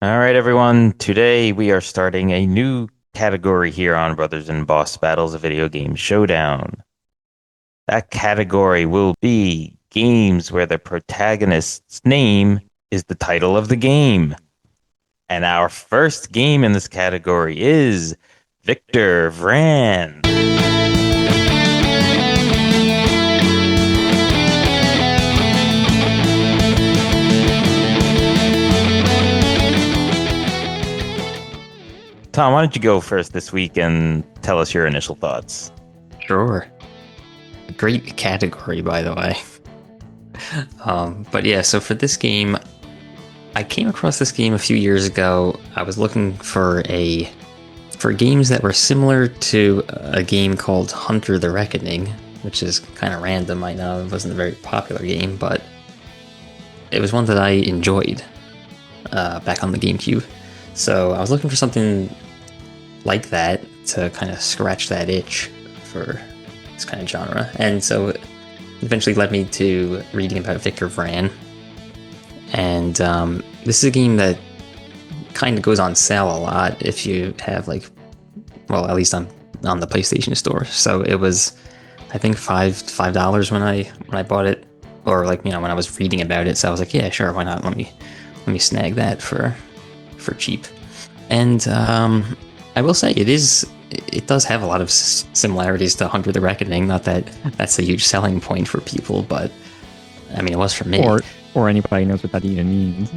All right, everyone. Today we are starting a new category here on Brothers and Boss Battles, a video game showdown. That category will be games where the protagonist's name is the title of the game. And our first game in this category is Victor Vran. Tom, why don't you go first this week and tell us your initial thoughts? Sure. Great category, by the way. But yeah, so for this game, I came across this game a few years ago. I was looking for games that were similar to a game called Hunter the Reckoning, which is kind of random. I know it wasn't a very popular game, but it was one that I enjoyed back on the GameCube. So I was looking for something like that to kind of scratch that itch for this kind of genre. And so it eventually led me to reading about Victor Vran. And this is a game that kind of goes on sale a lot if you have at least on the PlayStation Store. So it was, I think $5 when I bought it, or when I was reading about it. So I was like, yeah, sure, why not? Let me snag that for cheap. And I will say it does have a lot of similarities to Hunter the Reckoning. Not that that's a huge selling point for people, but I mean, it was for me. Or anybody knows what that even means.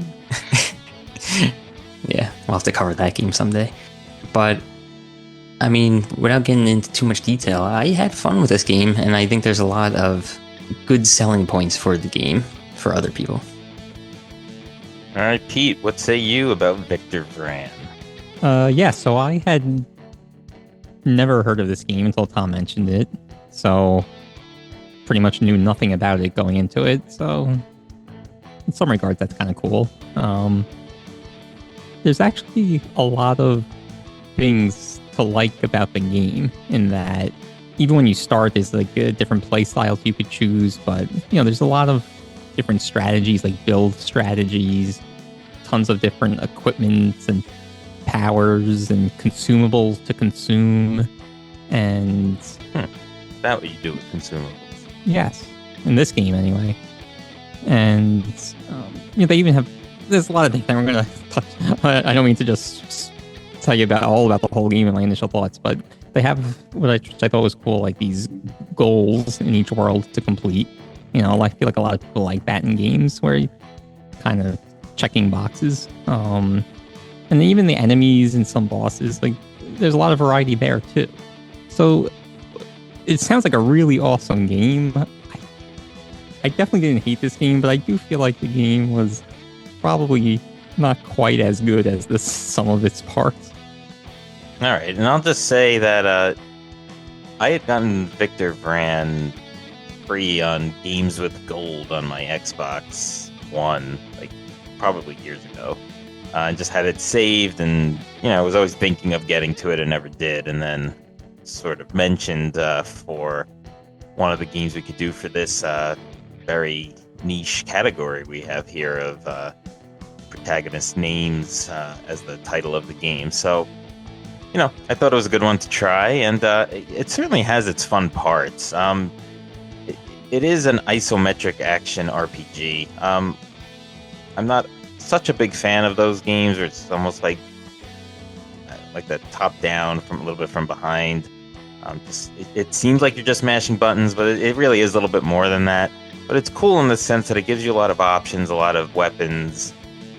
Yeah, we'll have to cover that game someday. But I mean, without getting into too much detail, I had fun with this game, and I think there's a lot of good selling points for the game for other people. All right, Pete, what say you about Victor Vran? Yeah, so I had never heard of this game until Tom mentioned it. So pretty much knew nothing about it going into it. So in some regards, that's kind of cool. There's actually a lot of things to like about the game in that even when you start, there's different play styles you could choose, but there's a lot of different strategies, like build strategies, tons of different equipment and powers and consumables to consume. And That what you do with consumables? yes, in this game anyway. And they even have, there's a lot of things that we're gonna touch. I don't mean to just tell you all about the whole game and my initial thoughts, but they have which I thought was cool, like these goals in each world to complete. I feel like a lot of people like that in games where you kind of checking boxes. And even the enemies and some bosses, there's a lot of variety there too. So it sounds like a really awesome game. I definitely didn't hate this game, but I do feel like the game was probably not quite as good as the sum of its parts. All right, and I'll just say that I had gotten Victor Vran free on Games with Gold on my Xbox One, probably years ago. And just had it saved, and I was always thinking of getting to it and never did. And then sort of mentioned for one of the games we could do for this very niche category we have here of protagonist names as the title of the game. So, I thought it was a good one to try, and it certainly has its fun parts. It is an isometric action RPG. I'm not such a big fan of those games where it's almost like that top down from a little bit from behind. It seems like you're just mashing buttons, but it really is a little bit more than that. But it's cool in the sense that it gives you a lot of options, a lot of weapons,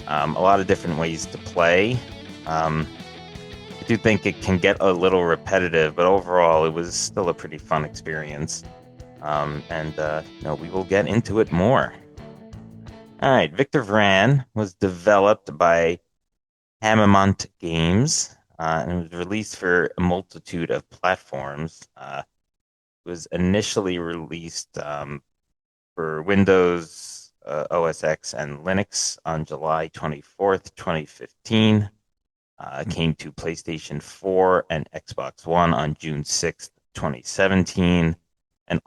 a lot of different ways to play. I do think it can get a little repetitive, but overall it was still a pretty fun experience. We will get into it more. All right, Victor Vran was developed by Haemimont Games, and it was released for a multitude of platforms. It was initially released for Windows, OS X, and Linux on July 24th, 2015. It came to PlayStation 4 and Xbox One on June 6th, 2017, and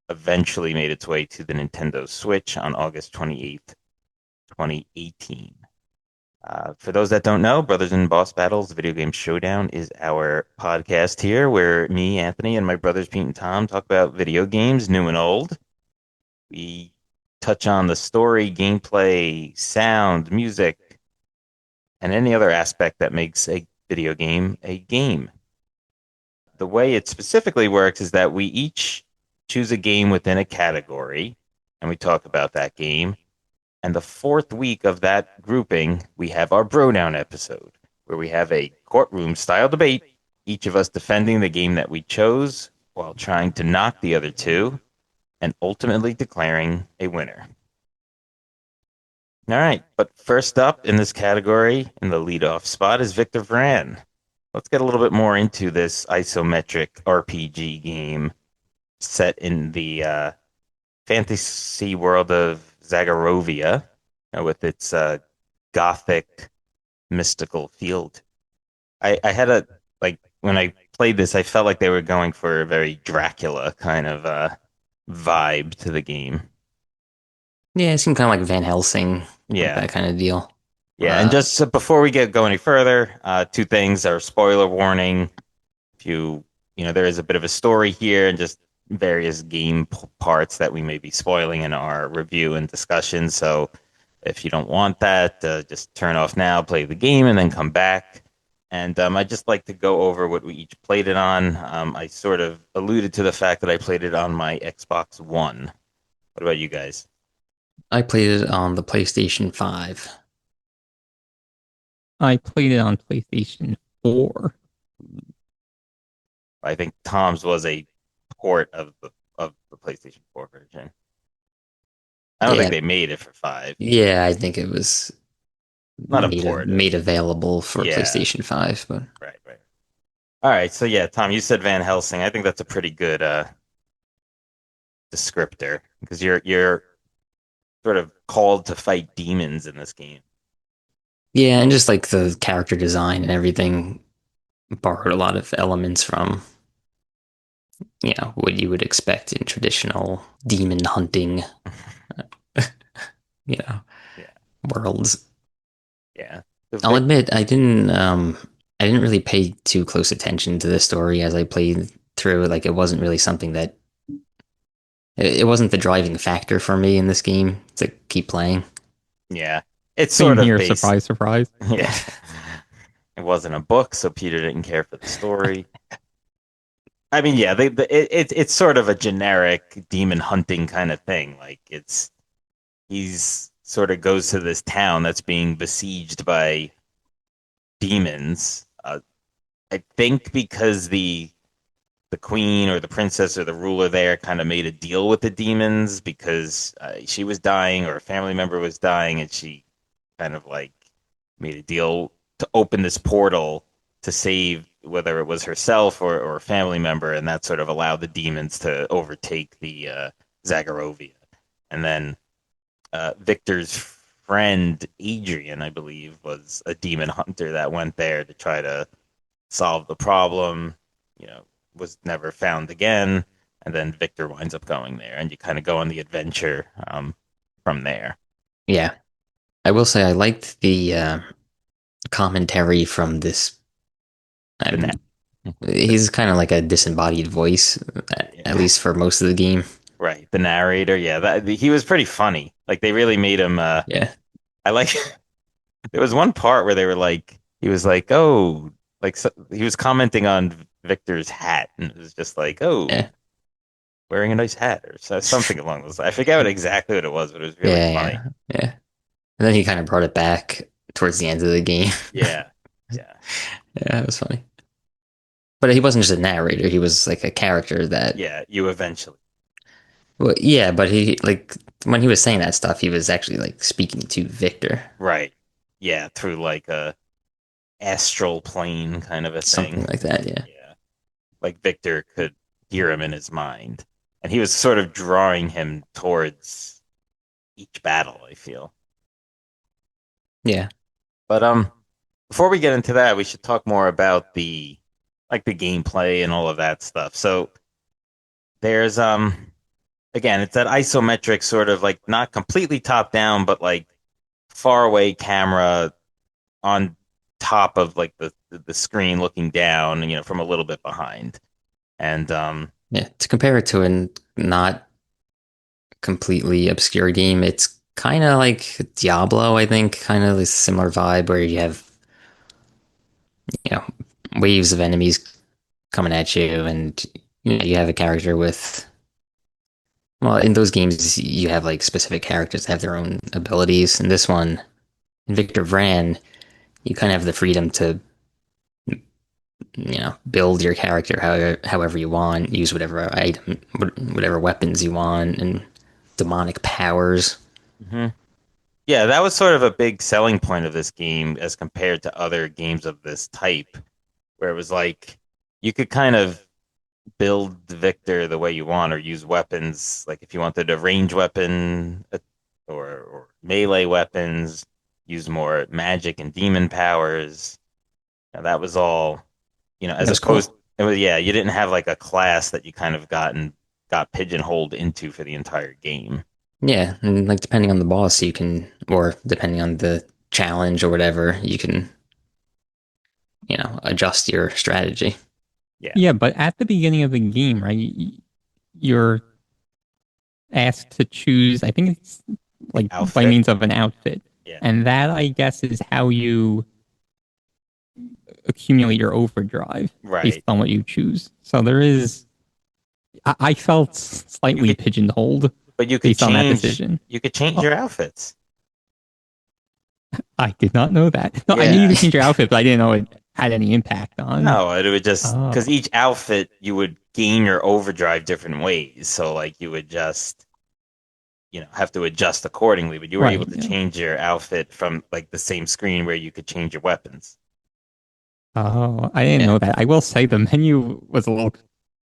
eventually made its way to the Nintendo Switch on August 28th, 2018. For those that don't know, Brothers in Boss Battles Video Game Showdown is our podcast here where me, Anthony, and my brothers Pete and Tom talk about video games, new and old. We touch on the story, gameplay, sound, music, and any other aspect that makes a video game a game. The way it specifically works is that we each choose a game within a category and we talk about that game. And the fourth week of that grouping, we have our Bro Down episode, where we have a courtroom style debate, each of us defending the game that we chose while trying to knock the other two and ultimately declaring a winner. All right, but first up in this category, in the leadoff spot, is Victor Vran. Let's get a little bit more into this isometric RPG game set in the fantasy world of Zagoravia, with its gothic mystical field. I had a like when I played this, I felt like they were going for a very Dracula kind of vibe to the game. Yeah, it seemed kind of like Van Helsing, like Yeah, that kind of deal. yeah. And just before we go any further, two things are spoiler warning. If there is a bit of a story here and just various game parts that we may be spoiling in our review and discussion. So if you don't want that, just turn off now, play the game, and then come back. And I'd just like to go over what we each played it on. I sort of alluded to the fact that I played it on my Xbox One. What about you guys? I played it on the PlayStation 5. I played it on PlayStation 4. I think Tom's was a port of the PlayStation 4 version. I don't think Yeah, they made it for 5. yeah, I think it was Not a port. made available for Yeah. PlayStation 5, but Right, right. All right, so yeah, Tom, you said Van Helsing. I think that's a pretty good descriptor because you're sort of called to fight demons in this game. yeah, and just like the character design and everything borrowed a lot of elements from, what you would expect in traditional demon hunting, you know, Yeah, worlds. yeah. I'll admit I didn't really pay too close attention to the story as I played through. Like it wasn't really something that it wasn't the driving factor for me in this game to keep playing. Yeah, it's Same sort of here, based. surprise, surprise. Yeah, it wasn't a book, so Peter didn't care for the story. I mean, yeah, it's sort of a generic demon hunting kind of thing. Like he's sort of goes to this town that's being besieged by demons. I think because the queen or the princess or the ruler there kind of made a deal with the demons because she was dying or a family member was dying, and she kind of like made a deal to open this portal to save whether it was herself or a family member, and that sort of allowed the demons to overtake the Zagoravia. And then Victor's friend Adrian, I believe, was a demon hunter that went there to try to solve the problem. Was never found again, and then Victor winds up going there, and you kind of go on the adventure from there. Yeah, I will say I liked the commentary from this. The He's kind of like a disembodied voice, at least for most of the game. Right, the narrator, yeah, he was pretty funny. Like they really made him. Yeah, I like. There was one part where they were like, he was like, "Oh," like so, he was commenting on Victor's hat, and it was just like, "Oh, yeah, wearing a nice hat," or something along those lines. I forget exactly what it was, but it was really yeah, funny. yeah. And then he kind of brought it back towards the end of the game. Yeah, yeah, Yeah, it was funny. But he wasn't just a narrator; he was like a character that. yeah. You eventually, Well, yeah, but he like when he was saying that stuff, he was actually like speaking to Victor, right? Yeah, through like a astral plane kind of a something thing. like that. Yeah, Yeah, like Victor could hear him in his mind, and he was sort of drawing him towards each battle, I feel. yeah, But before we get into that, we should talk more about the gameplay and all of that stuff. So there's again, it's that isometric sort of like not completely top down, but like far away camera on top of like the screen looking down, from a little bit behind. And Yeah, to compare it to a not completely obscure game, it's kind of like Diablo, I think, kind of a similar vibe where you have, you know, waves of enemies coming at you, and you have a character with. Well, in those games, you have like specific characters that have their own abilities. In this one, in Victor Vran, you kind of have the freedom to, build your character however you want, use whatever item, whatever weapons you want, and demonic powers. mhm. Yeah, that was sort of a big selling point of this game as compared to other games of this type, where it was like you could kind of build Victor the way you want or use weapons. Like if you wanted a range weapon or melee weapons, use more magic and demon powers. That was all, as That's opposed, cool. it was, yeah, you didn't have like a class that you kind of got pigeonholed into for the entire game. Yeah, and like depending on the boss, you can, or depending on the challenge or whatever, you can, adjust your strategy. Yeah, Yeah, but at the beginning of the game, right, you're asked to choose, I think it's the like by outfit. means of an outfit. Yeah, And that, I guess, is how you accumulate your overdrive based right. on what you choose. So there is, I felt You slightly could, pigeonholed but you could based on that change. decision. You could change Oh, your outfits. I did not know that. No, I knew you Yeah. could change your outfit, but I didn't know it had any impact on. No, it would just because Oh, each outfit you would gain your overdrive different ways. So like you would just, have to adjust accordingly, but you were able right. to Yeah. change your outfit from like the same screen where you could change your weapons. Oh, I didn't Yeah, know that. I will say the menu was a little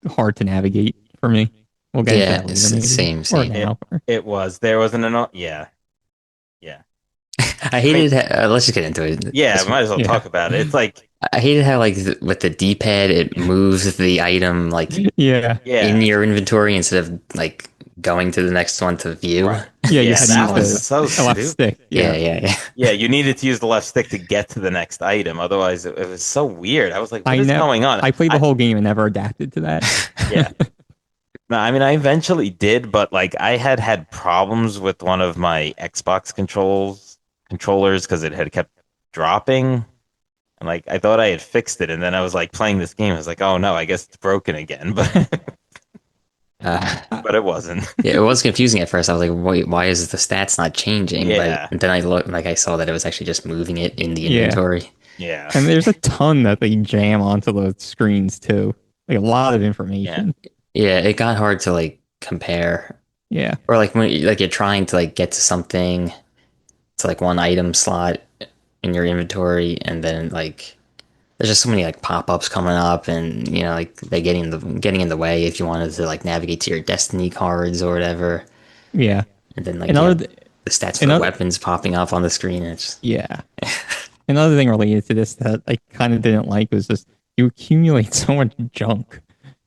hard to navigate for me. We'll get into yeah, that later, maybe, same, or same. It now. it was there wasn't an yeah, yeah. I I mean, hated. Let's just get into it. yeah, might as well Yeah. talk about it. It's like, I hated how like with the D-pad it moves the item like Yeah. in yeah, your inventory instead of like going to the next one to view. right. Yeah, you Yeah, had to that use was the so left stupid. stick. Yeah, Yeah. yeah, yeah. Yeah, you needed to use the left stick to get to the next item. Otherwise, it was so weird. I was like, what I is know. going on? I played the I whole game and never adapted to that. Yeah. No, I mean, I eventually did, but like I had problems with one of my Xbox controllers because it had kept dropping. And like I thought I had fixed it, and then I was like playing this game. I was like, oh no, I guess it's broken again. But Uh, but it wasn't. yeah, it was confusing at first. I was like, wait, why is the stats not changing? But Yeah, then I looked, like I saw that it was actually just moving it in the Yeah. inventory. yeah, And there's a ton that they jam onto the screens too. Like a lot of yeah, information. Yeah, it got hard to like compare, Yeah. or like when like you're trying to like get to something to like one item slot in your inventory, and then like there's just so many like pop-ups coming up, and like they getting in the way if you wanted to like navigate to your destiny cards or whatever, Yeah. and then like you Another have th- the stats for the another weapons popping up on the screen. It's yeah. Another thing related to this that I kind of didn't like was just you accumulate so much junk.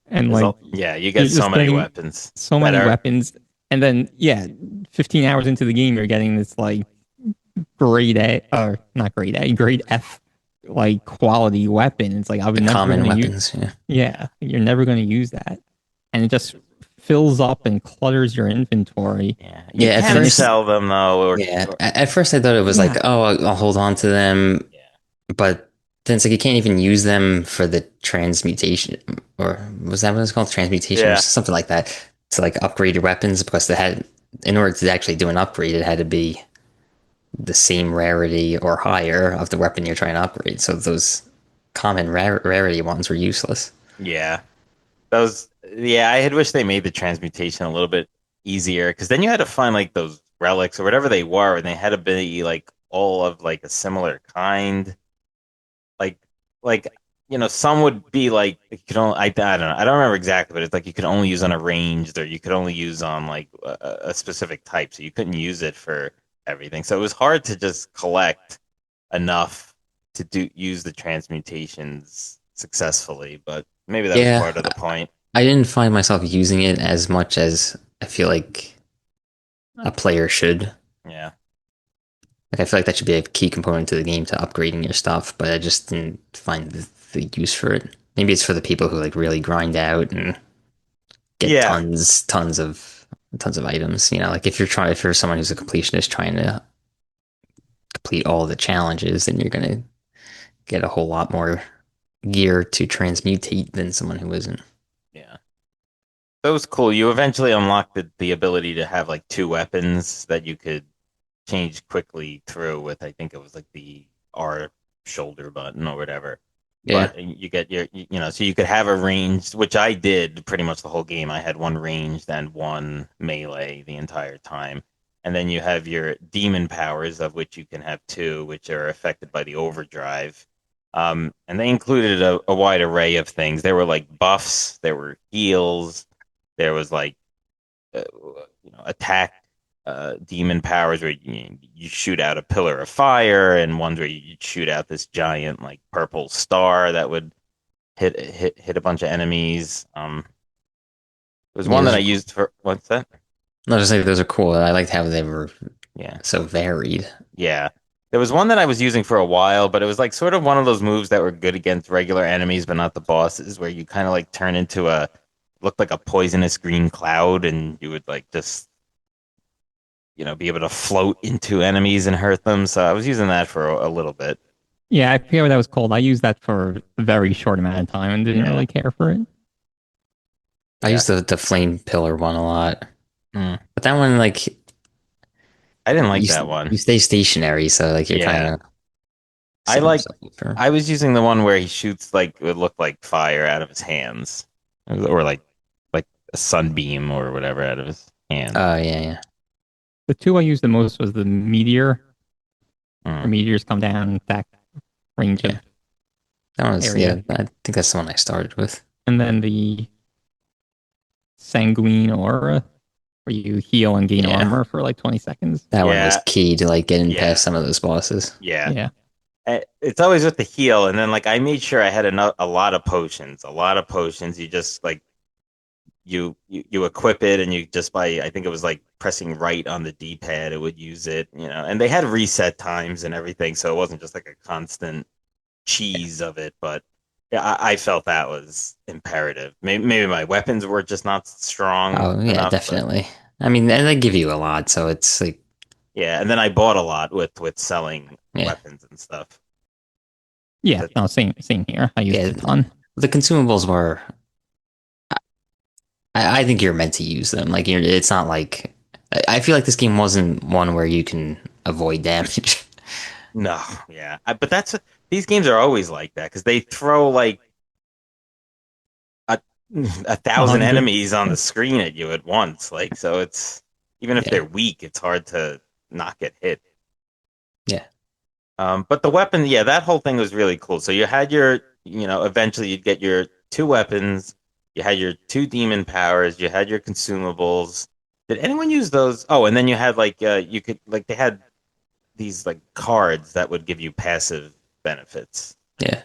And There's like yeah. You you're get so just many getting weapons so that many are weapons. And then yeah, 15 hours into the game you're getting this like grade A or not grade A, grade F like quality weapon. It's like I the would never common gonna use. weapons. Yeah, Yeah, you're never gonna use that, and it just fills up and clutters your inventory. yeah. You yeah. At And can then first, sell them though, yeah. or At first, I thought it was like, yeah, oh, I'll hold on to them, yeah, but then it's like you can't even use them for the transmutation, or was that what it's called? Transmutation or yeah, something like that, to like upgrade your weapons, because they had, in order to actually do an upgrade, it had to be the same rarity or higher of the weapon you're trying to upgrade. So those common rarity ones were useless. yeah. Those, yeah. I had wished they made the transmutation a little bit easier because then you had to find like those relics or whatever they were, and they had to be like all of like a similar kind. like like some would be like you could only I don't know, I don't remember exactly, but it's like you could only use on a ranged or you could only use on like a specific type, so you couldn't use it for everything, so it was hard to just collect enough to use the transmutations successfully, but maybe that was Yeah, part of the point. I didn't find myself using it as much as I feel like a player should. Yeah, Like I feel like that should be a key component to the game to upgrading your stuff, but I just didn't find the use for it. Maybe it's for the people who like really grind out and get Yeah, tons of items. You know, like if you're someone who's a completionist trying to complete all the challenges, then you're gonna get a whole lot more gear to transmutate than someone who isn't. yeah. That was cool. You eventually unlocked the ability to have like two weapons that you could change quickly through with. I think it was like the R shoulder button or whatever. Yeah, But you get so you could have a ranged, which I did pretty much the whole game. I had one ranged and one melee the entire time. And then you have your demon powers, of which you can have two, which are affected by the overdrive. And they included a wide array of things. There were like buffs, there were heals, there was like attack demon powers where you shoot out a pillar of fire, and ones where you shoot out this giant like purple star that would hit a bunch of enemies. There was yeah. one that I used for what's that? No, just like those are cool. I liked how they were Yeah, so varied. yeah. There was one that I was using for a while, but it was like sort of one of those moves that were good against regular enemies, but not the bosses, where you kind of like turn into a looked like a poisonous green cloud, and you would like just be able to float into enemies and hurt them. So I was using that for a little bit. Yeah, I forget what that was called. I used that for a very short amount of time and didn't Yeah, really care for it. I yeah. used the flame pillar one a lot, Mm. but that one like I didn't like you that one. you stay stationary, so like you're kind Yeah, of I setting like. yourself up for. I was using the one where he shoots like it looked like fire out of his hands, or like a sunbeam or whatever out of his hand. Oh yeah, yeah, The two I used the most was the meteor, where Mm. meteors come down and attack range yeah. of That was area, yeah. I think that's the one I started with. and then the sanguine aura, where you heal and gain Yeah, armor for like 20 seconds. that one was Yeah, key to like getting yeah, past some of those bosses. yeah. Yeah, It's always with the heal, and then like I made sure I had a lot of potions, a lot of potions. You just like you equip it, and you just by I think it was like pressing right on the D-pad, it would use it, and they had reset times and everything, so it wasn't just like a constant cheese of it. But yeah, I felt that was imperative. Maybe my weapons were just not strong Oh yeah, enough, but definitely. I mean, and they give you a lot, so it's like yeah. And then I bought a lot with selling yeah, weapons and stuff. yeah. That, No, same here. I used yeah. it a ton. The consumables were. I think you're meant to use them. Like it's not like I feel like this game wasn't one where you can avoid damage. no, yeah, but these games are always like that because they throw like a, a A thousand hundred. enemies on the screen at you at once. Like, so it's even if Yeah, they're weak, it's hard to not get hit. yeah, But the weapon, yeah, that whole thing was really cool. So you had eventually you'd get your two weapons, you had your two demon powers, you had your consumables. Did anyone use those? Oh, and then you had like you could like they had these like cards that would give you passive benefits. yeah.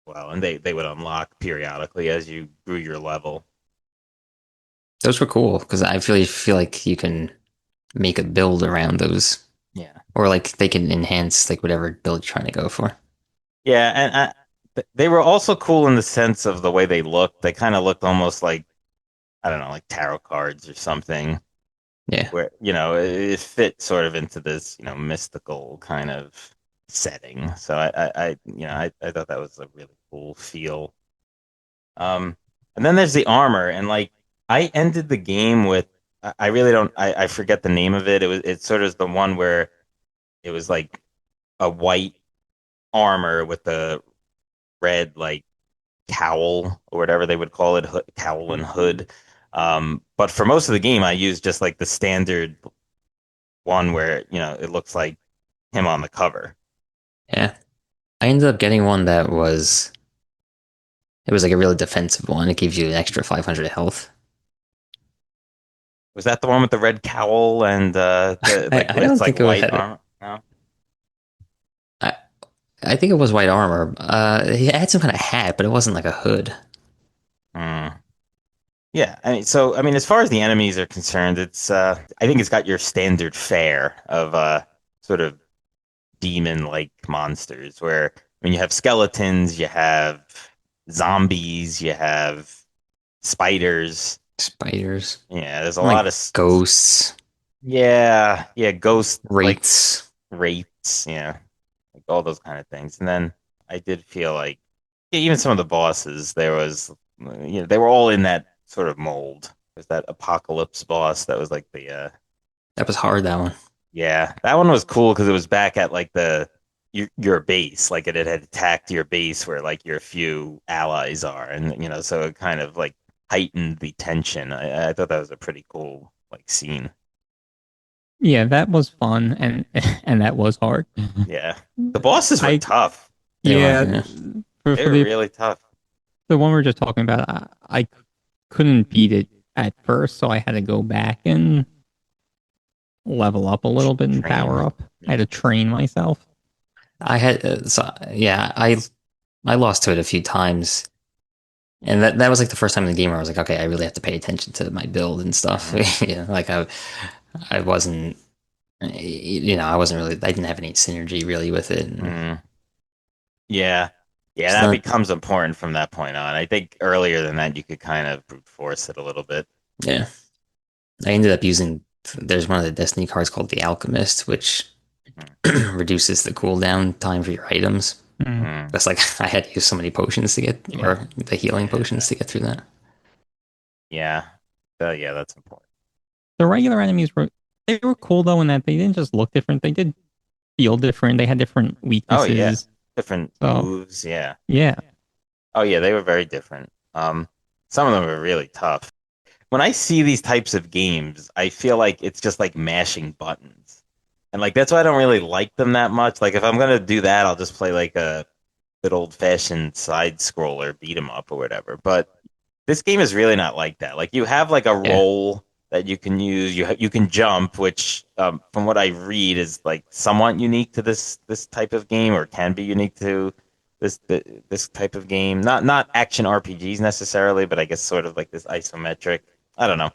Well, and they would unlock periodically as you grew your level. Those were cool because I feel like you can make a build around those, Yeah. or like they can enhance like whatever build you're trying to go for. Yeah, and they were also cool in the sense of the way they looked. They kind of looked almost like I don't know, like tarot cards or something, Yeah, where it fit sort of into this mystical kind of setting. So I thought that was a really cool feel. And then there's the armor, and like I ended the game with I really don't I forget the name of it. It sort of is the one where it was like a white armor with a red like cowl or whatever they would call it, cowl and hood. But for most of the game, I used just like the standard one where it looks like him on the cover. yeah. I ended up getting one that it was like a really defensive one. It gives you an extra 500 health. Was that the one with the red cowl and the like I don't it's like think it white had it. armor? No. I, I think it was white armor. He had some kind of hat, but it wasn't like a hood. Hmm. Yeah, I mean, as far as the enemies are concerned, it's I think it's got your standard fare of sort of demon-like monsters where when you have skeletons, you have zombies, you have spiders. Spiders, Yeah, there's a like lot of ghosts, yeah, ghost like wraiths. wraiths, yeah, like all those kind of things. And then I did feel like yeah, even some of the bosses, there was they were all in that sort of mold. There's that apocalypse boss that was like the That was hard, that one. yeah, that one was cool because it was back at like the your base, like it had attacked your base where like your few allies are, and so it kind of like heightened the tension. I thought that was a pretty cool like scene. Yeah, that was fun and and that was hard. Yeah, the bosses were I tough. They were, yeah, yeah. for They for were the really tough. the one we were just talking about, I couldn't beat it at first, so I had to go back and level up a little bit and Train. power up. I had to train myself. I had yeah, I lost to it a few times, and that was like the first time in the game where I was like, okay, I really have to pay attention to my build and stuff. Mhm. Yeah, like I wasn't, I wasn't really, I didn't have any synergy really with it. And Mhm. Yeah. Yeah, it's that not, becomes important from that point on. I think earlier than that, you could kind of brute force it a little bit. yeah, I ended up using. There's one of the Destiny cards called the Alchemist, which Mhm. reduces the cooldown time for your items. Mm, Mm. That's like I had to use so many potions to get, yeah. or the healing Yeah. potions to get through that. Yeah. Yeah, that's important. The regular enemies were cool though in that they didn't just look different. They did feel different. They had different Oh yeah. weaknesses. Different So moves, yeah. yeah, Oh yeah, they were very different. Some of them were really tough. When I see these types of games, I feel like it's just like mashing buttons. And like that's why I don't really like them that much. Like if I'm gonna do that, I'll just play like a good old fashioned side scroller beat 'em up or whatever. But this game is really not like that. Like you have like a Yeah, roll that you can use. You can jump, which from what I read is like somewhat unique to this type of game, or can be unique to this type of game. Not action RPGs necessarily, but I guess sort of like this isometric. I don't know.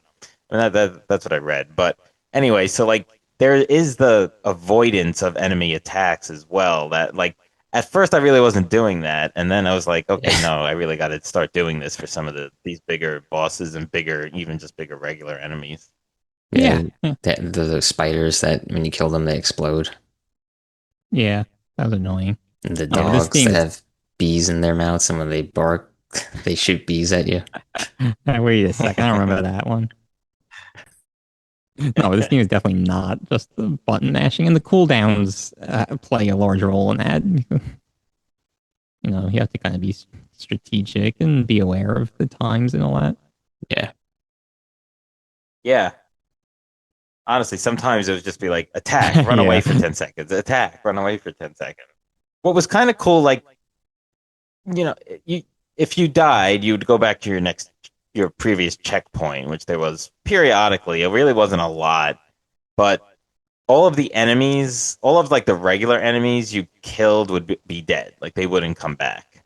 I mean, that's what I read. But anyway, so like there is the avoidance of enemy attacks as well. That like at first I really wasn't doing that, and then I was like, okay, yeah, no, I really got to start doing this for some of these bigger bosses and bigger, even just bigger regular enemies. yeah. yeah, yeah, Those spiders that when you kill them they explode, yeah. That was annoying. and the Yeah, but this dogs game that is. have bees in their mouths, and when they bark, they shoot bees at you. Wait a second, I don't remember that one. No, this game is definitely not just the button mashing, and the cooldowns play a large role in that. You have to kind of be strategic and be aware of the times and all that. Yeah, Yeah, honestly, sometimes it would just be like attack, run away Yeah, for 10 seconds, attack, run away for 10 seconds. What was kind of cool, like you know, you if you died, you'd go back to your previous checkpoint, which there was periodically. It really wasn't a lot, but all of the enemies, all of like the regular enemies you killed would be dead. Like they wouldn't come back.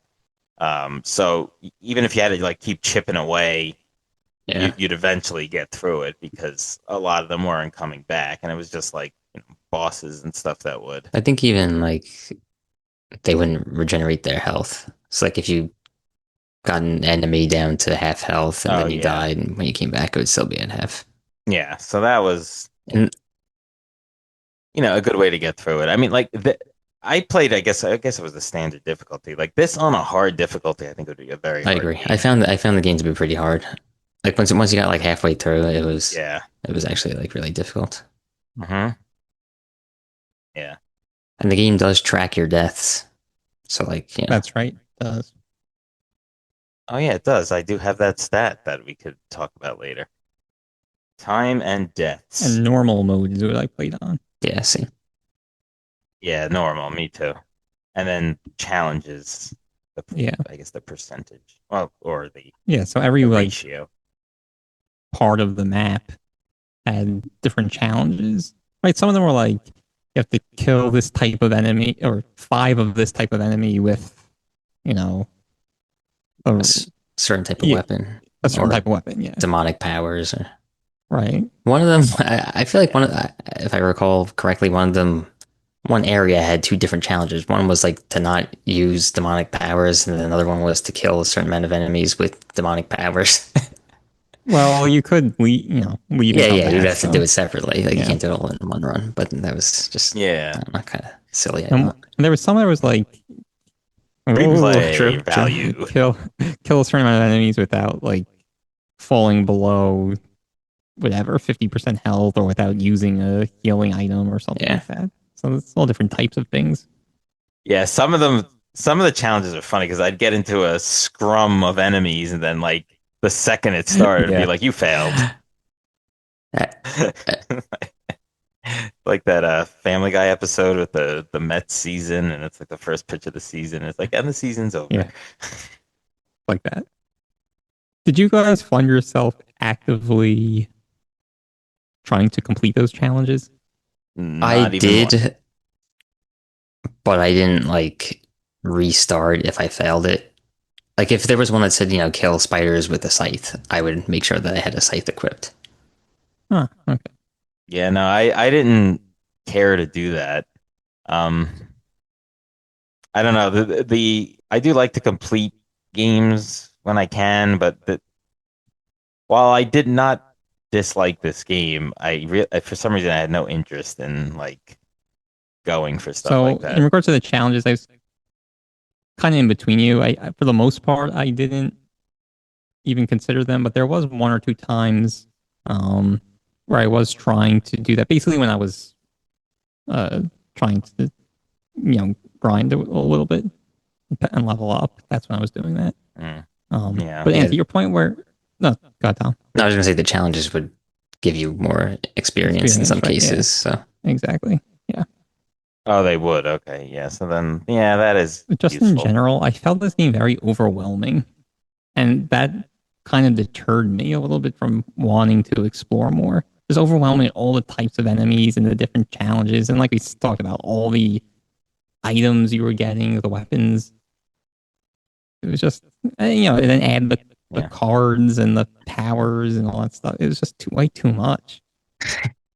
So even if you had to like keep chipping away, yeah. you'd eventually get through it because a lot of them weren't coming back, and it was just like bosses and stuff that would. I think even like they wouldn't regenerate their health. It's like if you got an enemy down to half health and Oh then you yeah, died, and when you came back, it would still be at half. yeah. So that was And a good way to get through it. I mean, like I played. I guess it was the standard difficulty. Like this on a hard difficulty, I think would be a very I hard agree. game. I found the game to be pretty hard. Like once you got like halfway through, Yeah. it was actually like really difficult. Hmm. Yeah. And the game does track your deaths. So like, that's right. It does. Oh yeah, it does. I do have that stat that we could talk about later. Time and deaths. And normal mode is what I played on. yeah, see. Yeah, normal. Me too. And then challenges. Yeah, I guess the percentage. Well, or yeah. So every the like ratio. part of the map had different challenges. Right? Some of them were like you have to kill this type of enemy or 5 of this type of enemy with, you know, a, Certain type of yeah, weapon a certain or type of weapon. Yeah. demonic powers. Or Right. one of them, I feel like if I recall correctly, one of them one area had two different challenges. One was like to not use demonic powers, and then another one was to kill a certain amount of enemies with demonic powers. Well, you could leave and Yeah, come yeah, you'd back. have to do So it separately. Like you yeah. can't do it all in one run. But that was just, I Yeah. don't know, kind of silly, I And thought. there was some that was like, oh, True, Replay true. value. kill a certain amount of enemies without like falling below whatever 50% health or without using a healing item or something Yeah. like that. So it's all different types of things. Yeah, some of the challenges are funny because I'd get into a scrum of enemies and then like the second it started, it'd be Yeah. like, you failed. That- that- Like that Family Guy episode with the Mets season, and it's like the first pitch of the season. It's like, and the season's over. Yeah. Like that. Did you guys find yourself actively trying to complete those challenges? I Not even one. did, but I didn't like restart if I failed it. Like if there was one that said, kill spiders with a scythe, I would make sure that I had a scythe equipped. Huh, okay. Yeah, no, I didn't care to do that. Um, I don't know. The I do like to complete games when I can, but while I did not dislike this game, for some reason I had no interest in like going for stuff So like in that. regards to the challenges, I was kind of in between you. For the most part, I didn't even consider them, but there was one or two times um, where I was trying to do that. Basically, when I was uh, trying to, grind a little bit and level up. That's when I was doing that. Mm, yeah. But Yeah. to your point where, no, God, Tom. I was gonna say the challenges would give you more experience in some Right, yeah, cases. So exactly. Yeah. Oh, they would. Okay. Yeah. So then, yeah, that is But just in useful. general, I felt this game very overwhelming. And that kind of deterred me a little bit from wanting to explore more. Just overwhelming all the types of enemies and the different challenges. And like we talked about, all the items you were getting, the weapons. It was just, and then add the Yeah. cards and the powers and all that stuff. It was just way too much.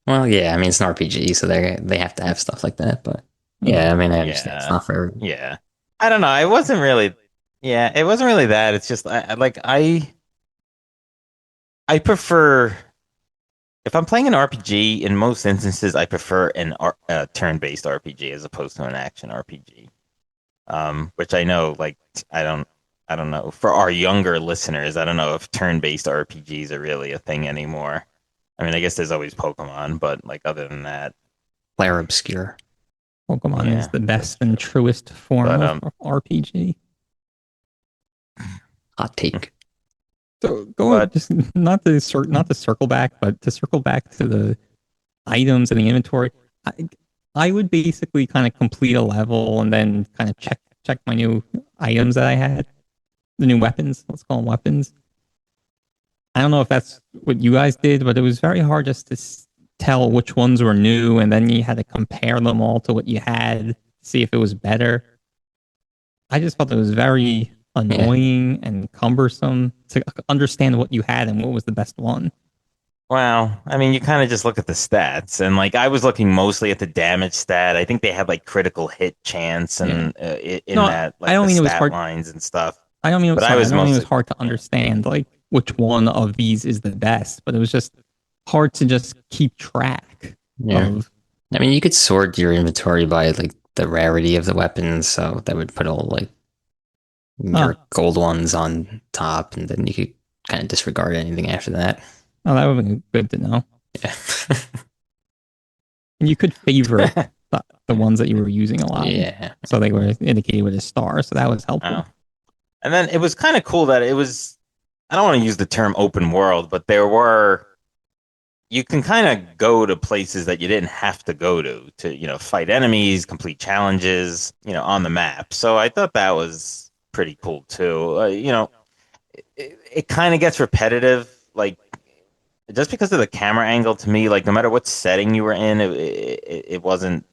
well, yeah, I mean it's an RPG, so they have to have stuff like that. But yeah, I mean I understand it's Yeah. not for everyone. Yeah. I don't know. It wasn't really. Yeah, it wasn't really that. It's just I prefer if I'm playing an RPG. In most instances, I prefer a turn-based RPG as opposed to an action RPG. Which I know, like, I don't, I don't know. For our younger listeners, I don't know if turn-based RPGs are really a thing anymore. I mean, I guess there's always Pokemon, but like other than that, Player obscure. Pokemon Yeah, is the best and truest form but of RPG. Hot take. So going but just not to circle back, but to circle back to the items and the inventory, I, I would basically kind of complete a level and then kind of check my new items that I had, the new weapons. Let's call them weapons. I don't know if that's what you guys did, but it was very hard just to tell which ones were new, and then you had to compare them all to what you had to see if it was better. I just felt it was very annoying and cumbersome to understand what you had and what was the best one. well, I mean, you kind of just look at the stats, and like I was looking mostly at the damage stat. I think they had like critical hit chance and in No, that I like don't the mean it was stat hard. lines and stuff. I don't mean But I sorry. I was don't mean it was mostly hard to yeah. understand like which one of these is the best, but it was just hard to just keep track Yeah. of. I mean, you could sort your inventory by like the rarity of the weapons, so that would put all like your gold ones on top, and then you could kind of disregard anything after that. Oh, that would have been good to know. Yeah. And you could favorite the ones that you were using a lot. Yeah. So they were indicated with a star. So that was helpful. Oh. And then it was kind of cool that it was. I don't want to use the term open world, but you can kind of go to places that you didn't have to go to fight enemies, complete challenges, on the map. So I thought that was pretty cool too. It kind of gets repetitive, like just because of the camera angle to me, like no matter what setting you were in, it wasn't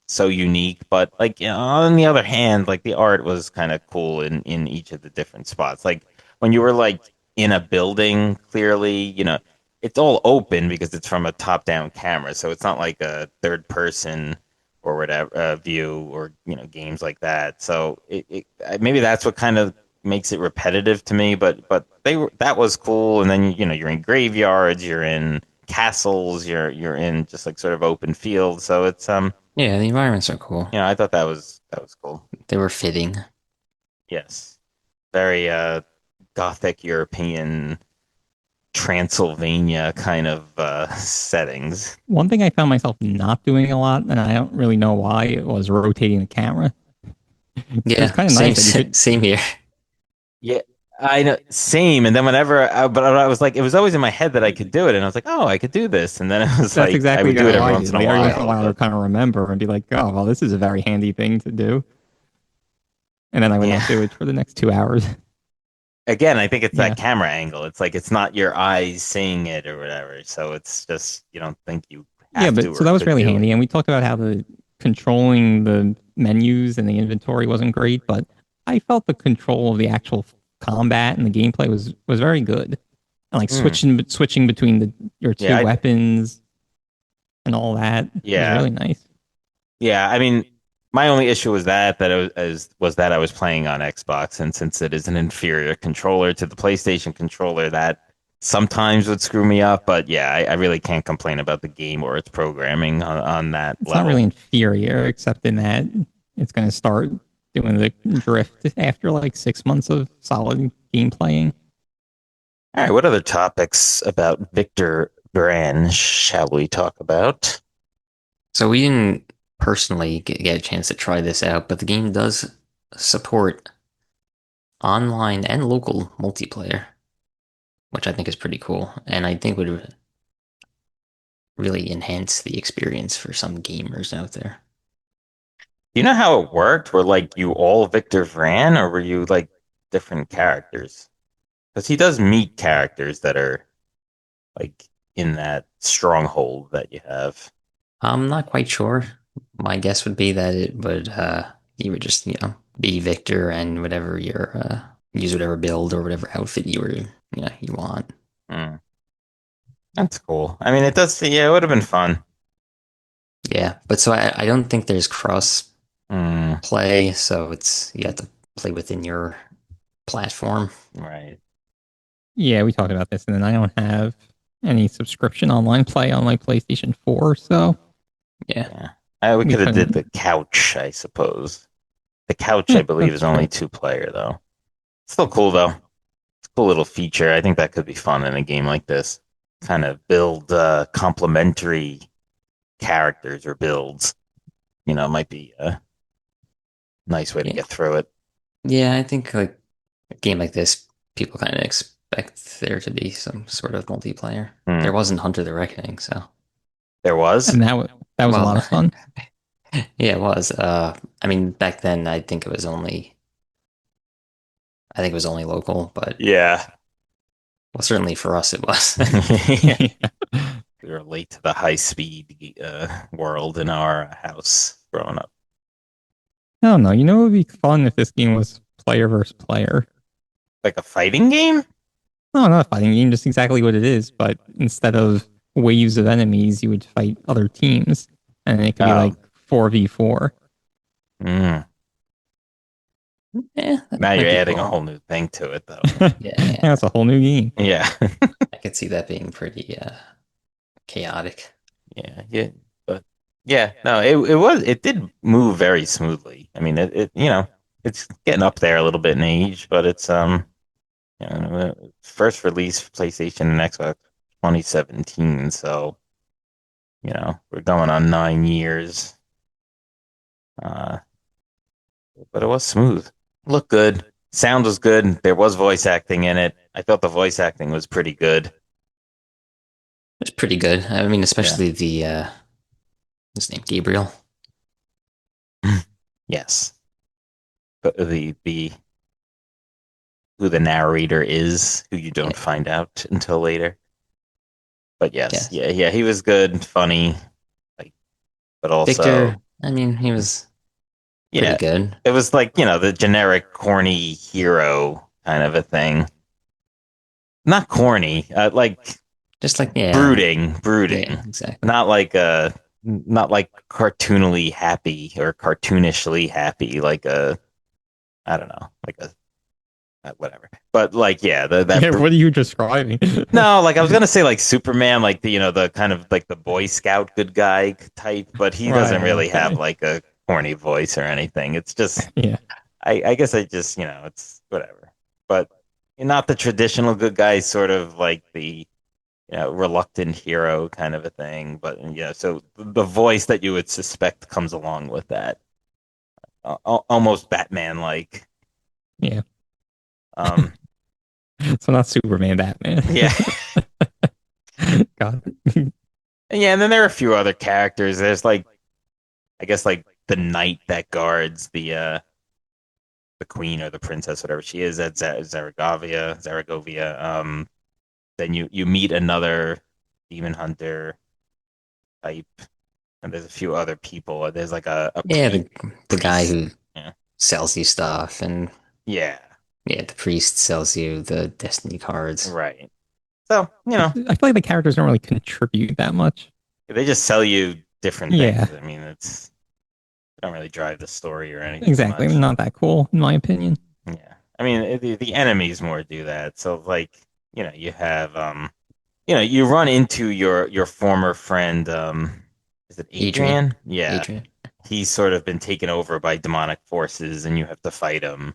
so unique. But like on the other hand, like the art was kind of cool in each of the different spots. Like when you were like in a building, clearly, it's all open because it's from a top-down camera, so it's not like a third person or whatever view, or games like that. So maybe that's what kind of makes it repetitive to me. But that was cool. And then you're in graveyards, you're in castles, you're in just like sort of open fields. So it's Yeah, the environments are cool. I thought that was cool. They were fitting. Yes, very gothic European Transylvania kind of settings. One thing I found myself not doing a lot, and I don't really know why, it was rotating the camera. It was Yeah, kind of same nice that you could. same here. Yeah, I know, same. And then but I was like, it was always in my head that I could do it, and I was like, oh, I could do this, and then it was That's like I exactly would do it how every I once did. in a Like every once in a while, I while. would kind of remember and be like, "Oh, well, this is a very handy thing to do," and then I would Yeah, not do it for the next 2 hours. again, I think it's Yeah, that camera angle. It's like it's not your eyes seeing it or whatever, so it's just you don't think you yeah, have to but so or that was could really do it. handy. And we talked about how the controlling the menus and the inventory wasn't great, but I felt the control of the actual combat and the gameplay was very good. And like Hmm. switching between your two Yeah, weapons and all that was yeah. really nice. Yeah, I mean, my only issue was that was that I was playing on Xbox, and since it is an inferior controller to the PlayStation controller, that sometimes would screw me up. But yeah, I really can't complain about the game or its programming on that It's not really level. inferior, except in that it's going to start doing the drift after like 6 months of solid game playing. All right, what other topics about Victor Vran shall we talk about? So we didn't personally get a chance to try this out, but the game does support online and local multiplayer, which I think is pretty cool, and I think would really enhance the experience for some gamers out there. Do you know how it worked? Were like you all Victor Vran, or were you like different characters? Because he does meet characters that are like in that stronghold that you have. I'm not quite sure. My guess would be that it would you would just, be Victor and whatever your use whatever build or whatever outfit you want. Hmm. That's cool. I mean, it does. Yeah, it would have been fun. Yeah, but so I don't think there's cross Hmm. play, so it's you have to play within your platform. Right. Yeah, we talked about this, and then I don't have any subscription online play on my PlayStation 4, so Yeah. Yeah. We we could have did couldn't. the couch, I suppose. The couch, I Yeah, believe, that's is only true. 2 player though. Still cool though. It's a cool little feature. I think that could be fun in a game like this. Kind of build complementary characters or builds. It might be a nice way to Yeah. get through it. Yeah, I think like a game like this, people kind of expect there to be some sort of multiplayer. Hmm. There wasn't Hunter the Reckoning, so There was? And that was a lot well, of fun. yeah, it was. I mean, back then I think it was only local, but Yeah. well, certainly for us it was. Yeah. Yeah. We were late to the high speed world in our house growing up. I don't know. You know, it would be fun if this game was player versus player. Like a fighting game? No, not a fighting game, just exactly what it is. But instead of waves of enemies, you would fight other teams, and it could be Oh. like 4v4. Mm. Yeah, Now that you're might be adding a cool. whole new thing to it, though. Yeah, That's a whole new game. Yeah. I could see that being pretty chaotic. Yeah. Yeah. But yeah, no, it did move very smoothly. I mean, it's getting up there a little bit in age, but it's first release for PlayStation and Xbox 2017, so we're going on 9 years. Uh, but it was smooth. Looked good. Sound was good. There was voice acting in it. I thought the voice acting was pretty good. It's pretty good. I mean, Yeah. especially the his name Gabriel. Yes. But the who the narrator is, who you don't Yeah. find out until later. But yes, Yes. yeah, he was good, funny, like, but also, Victor, I mean, he was pretty yeah, good. it was like, the generic corny hero kind of a thing. Not corny, like Just like, yeah, brooding, yeah, exactly. not like not like cartoonily happy or cartoonishly happy, like a I don't know, like a whatever. But like, yeah, Yeah, what are you describing? no, like I was gonna say like Superman, like the kind of like the Boy Scout good guy type, but he doesn't Right, really have okay. like a corny voice or anything. It's just Yeah. I guess I just it's whatever. But not the traditional good guy, sort of like the reluctant hero kind of a thing. But yeah, so the voice that you would suspect comes along with that, almost Batman like. Yeah. Um, So not Superman, Batman. yeah. Got it. Yeah, and then there are a few other characters. There's like I guess like the knight that guards the queen or the princess, whatever she is at Zaragovia. Then you meet another demon hunter type, and there's a few other people. There's like a Yeah, the guy priest. who Yeah. sells you stuff, and Yeah. yeah, the priest sells you the destiny cards. Right. So, I feel like the characters don't really contribute that much. they just sell you different Yeah, things. I mean, they don't really drive the story or anything exactly. much. Not that cool, in my opinion. Yeah. I mean, the enemies more do that. So like, you have you run into your former friend, is it Adrian, Adrian? Yeah. Adrian. He's sort of been taken over by demonic forces and you have to fight him.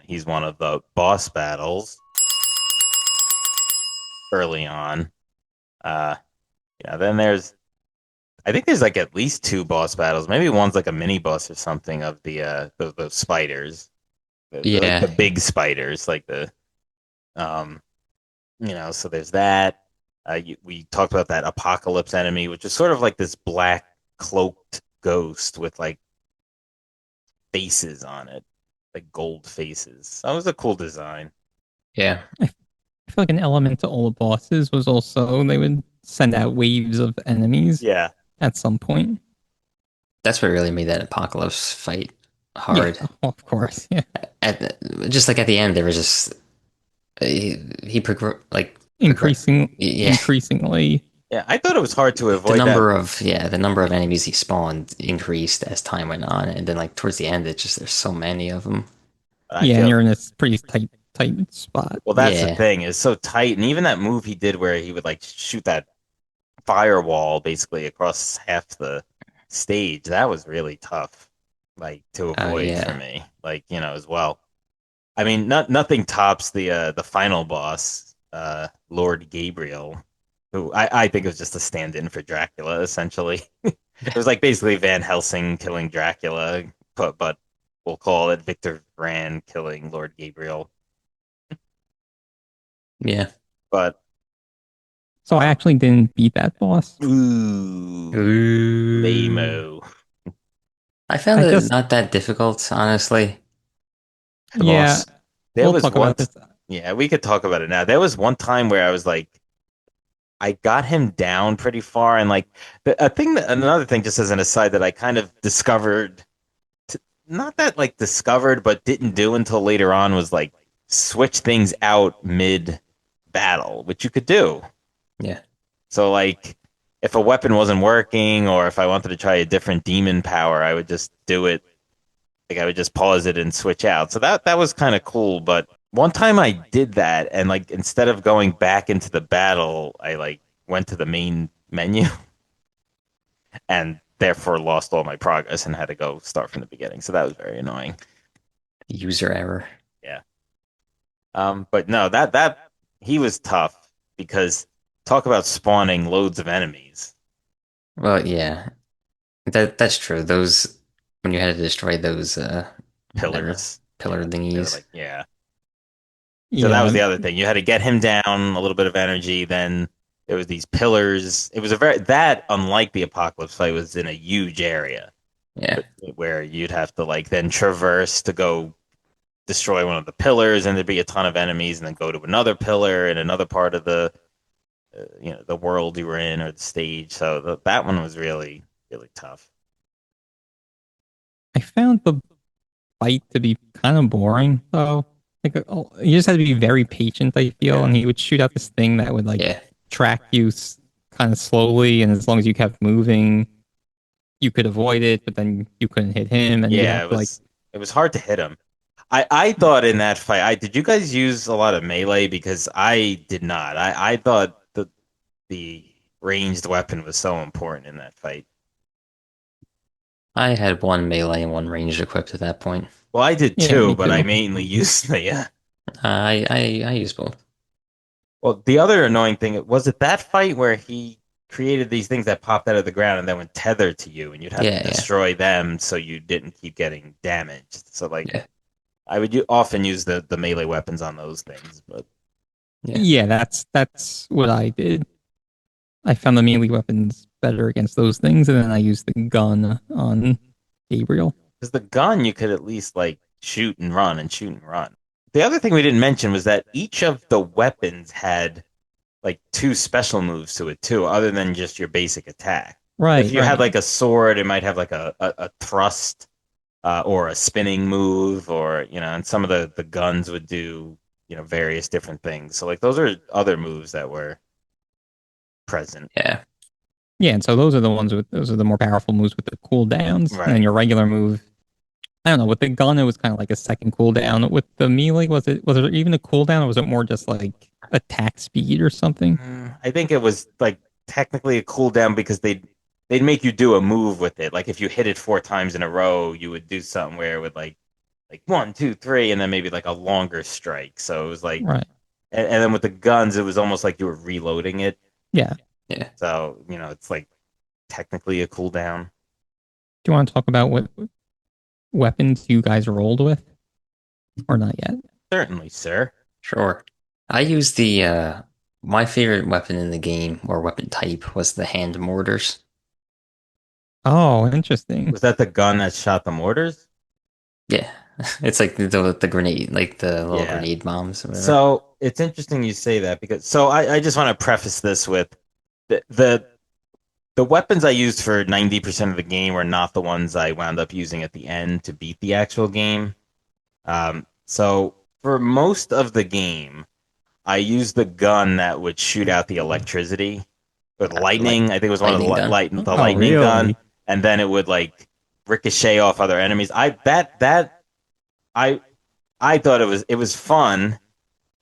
He's one of the boss battles early on. Uh, then I think there's like at least two boss battles. Maybe one's like a mini boss or something of the spiders, like the Yeah, big spiders, like um, so there's that. We talked about that apocalypse enemy, which is sort of like this black cloaked ghost with like faces on it, like gold faces. That was a cool design. yeah. I feel like an element to all the bosses was also they would send out waves of enemies Yeah, at some point. That's what really made that apocalypse fight Yeah, hard. of course. Yeah. Just like at the end, there was just like yeah, Increasingly. yeah. I thought it was hard to the avoid that. number of enemies he spawned increased as time went on, and then like towards the end, there's so many of them. I Yeah, and feel you're in this pretty tight spot. well. That's the Yeah, thing. It's so tight, and even that move he did where he would like shoot that firewall basically across half the stage. That was really tough, like to avoid for yeah, me. Like as well. I mean, nothing tops the final boss, Lord Gabriel, who I think was just a stand-in for Dracula. Essentially, it was like basically Van Helsing killing Dracula, but we'll call it Victor Vran killing Lord Gabriel. yeah. But So I actually didn't beat that boss. ooh, Ooh. lame-o. I found I it just, not that difficult, honestly. The yeah, boss. There we'll was talk about once, this. yeah, we could talk about it now. There was one time where I was like, I got him down pretty far, and like another thing, just as an aside, that I kind of discovered, not that like discovered, but didn't do until later on, was like switch things out mid battle, which you could do. Yeah, So like, if a weapon wasn't working, or if I wanted to try a different demon power, I would just do it. Like I would just pause it and switch out. So that was kind of cool. But one time I did that, and like instead of going back into the battle, I like went to the main menu and therefore lost all my progress and had to go start from the beginning. So that was very annoying. user error. Yeah. But no, that he was tough because talk about spawning loads of enemies. Well, yeah, that's true. Those when you had to destroy those whatever Pillars. pillar They were thingies. like, yeah. So that was Yeah, the other thing. You had to get him down, a little bit of energy. Then there was these pillars. It was unlike the apocalypse fight, was in a huge area Yeah, where you'd have to like then traverse to go destroy one of the pillars, and there'd be a ton of enemies, and then go to another pillar in another part of the world you were in or the stage. So that one was really really tough. I found the fight to be kind of boring though. Like you just had to be very patient, I feel, yeah, and he would shoot out this thing that would like yeah. track you kind of slowly, and as long as you kept moving, you could avoid it, but then you couldn't hit him, and you'd Yeah, have to like. it was hard to hit him. I thought in that fight, did you guys use a lot of melee? Because I did not. I thought the ranged weapon was so important in that fight. I had one melee and one ranged equipped at that point. Well, I did Yeah, too, me but I too. mainly used the I use both. Well, the other annoying thing was it that fight where he created these things that popped out of the ground and then would tether to you, and you'd have to Yeah, yeah, destroy them so you didn't keep getting damaged. So like yeah, I would often use the melee weapons on those things, but yeah. Yeah, that's what I did. I found the melee weapons better against those things, and then I used the gun on Gabriel. because the gun you could at least like shoot and run and shoot and run. The other thing we didn't mention was that each of the weapons had like two special moves to it too, other than just your basic attack. If Right, you had right. like a sword, it might have like a thrust or a spinning move, or and some of the guns would do various different things. So like those are other moves that were present. Yeah. Yeah, and so those are the more powerful moves with the cooldowns, and then Right. your regular move. I don't know. With the gun, it was kind of like a second cooldown. With the melee, was it even a cooldown, or was it more just like attack speed or something? I think it was like technically a cooldown because they'd make you do a move with it. Like if you hit it 4 times in a row, you would do something where it would like 1, 2, 3, and then maybe like a longer strike. So it was like, Right. and then with the guns, it was almost like you were reloading it. Yeah. Yeah. So it's like technically a cooldown. Do you want to talk about what weapons you guys rolled with, or not yet? Certainly, sir. Sure. I used the my favorite weapon in the game or weapon type was the hand mortars. Oh, interesting. Was that the gun that shot the mortars? Yeah. It's like the grenade, like the little Yeah. grenade bombs or whatever. So it's interesting you say that because I just want to preface this with the weapons I used for 90% of the game were not the ones I wound up using at the end to beat the actual game. So for most of the game, I used the gun that would shoot out the electricity with Light lightning. I think it was one of lightning gun. the Oh, lightning gun, really? and then it would like ricochet off other enemies. I I thought it was fun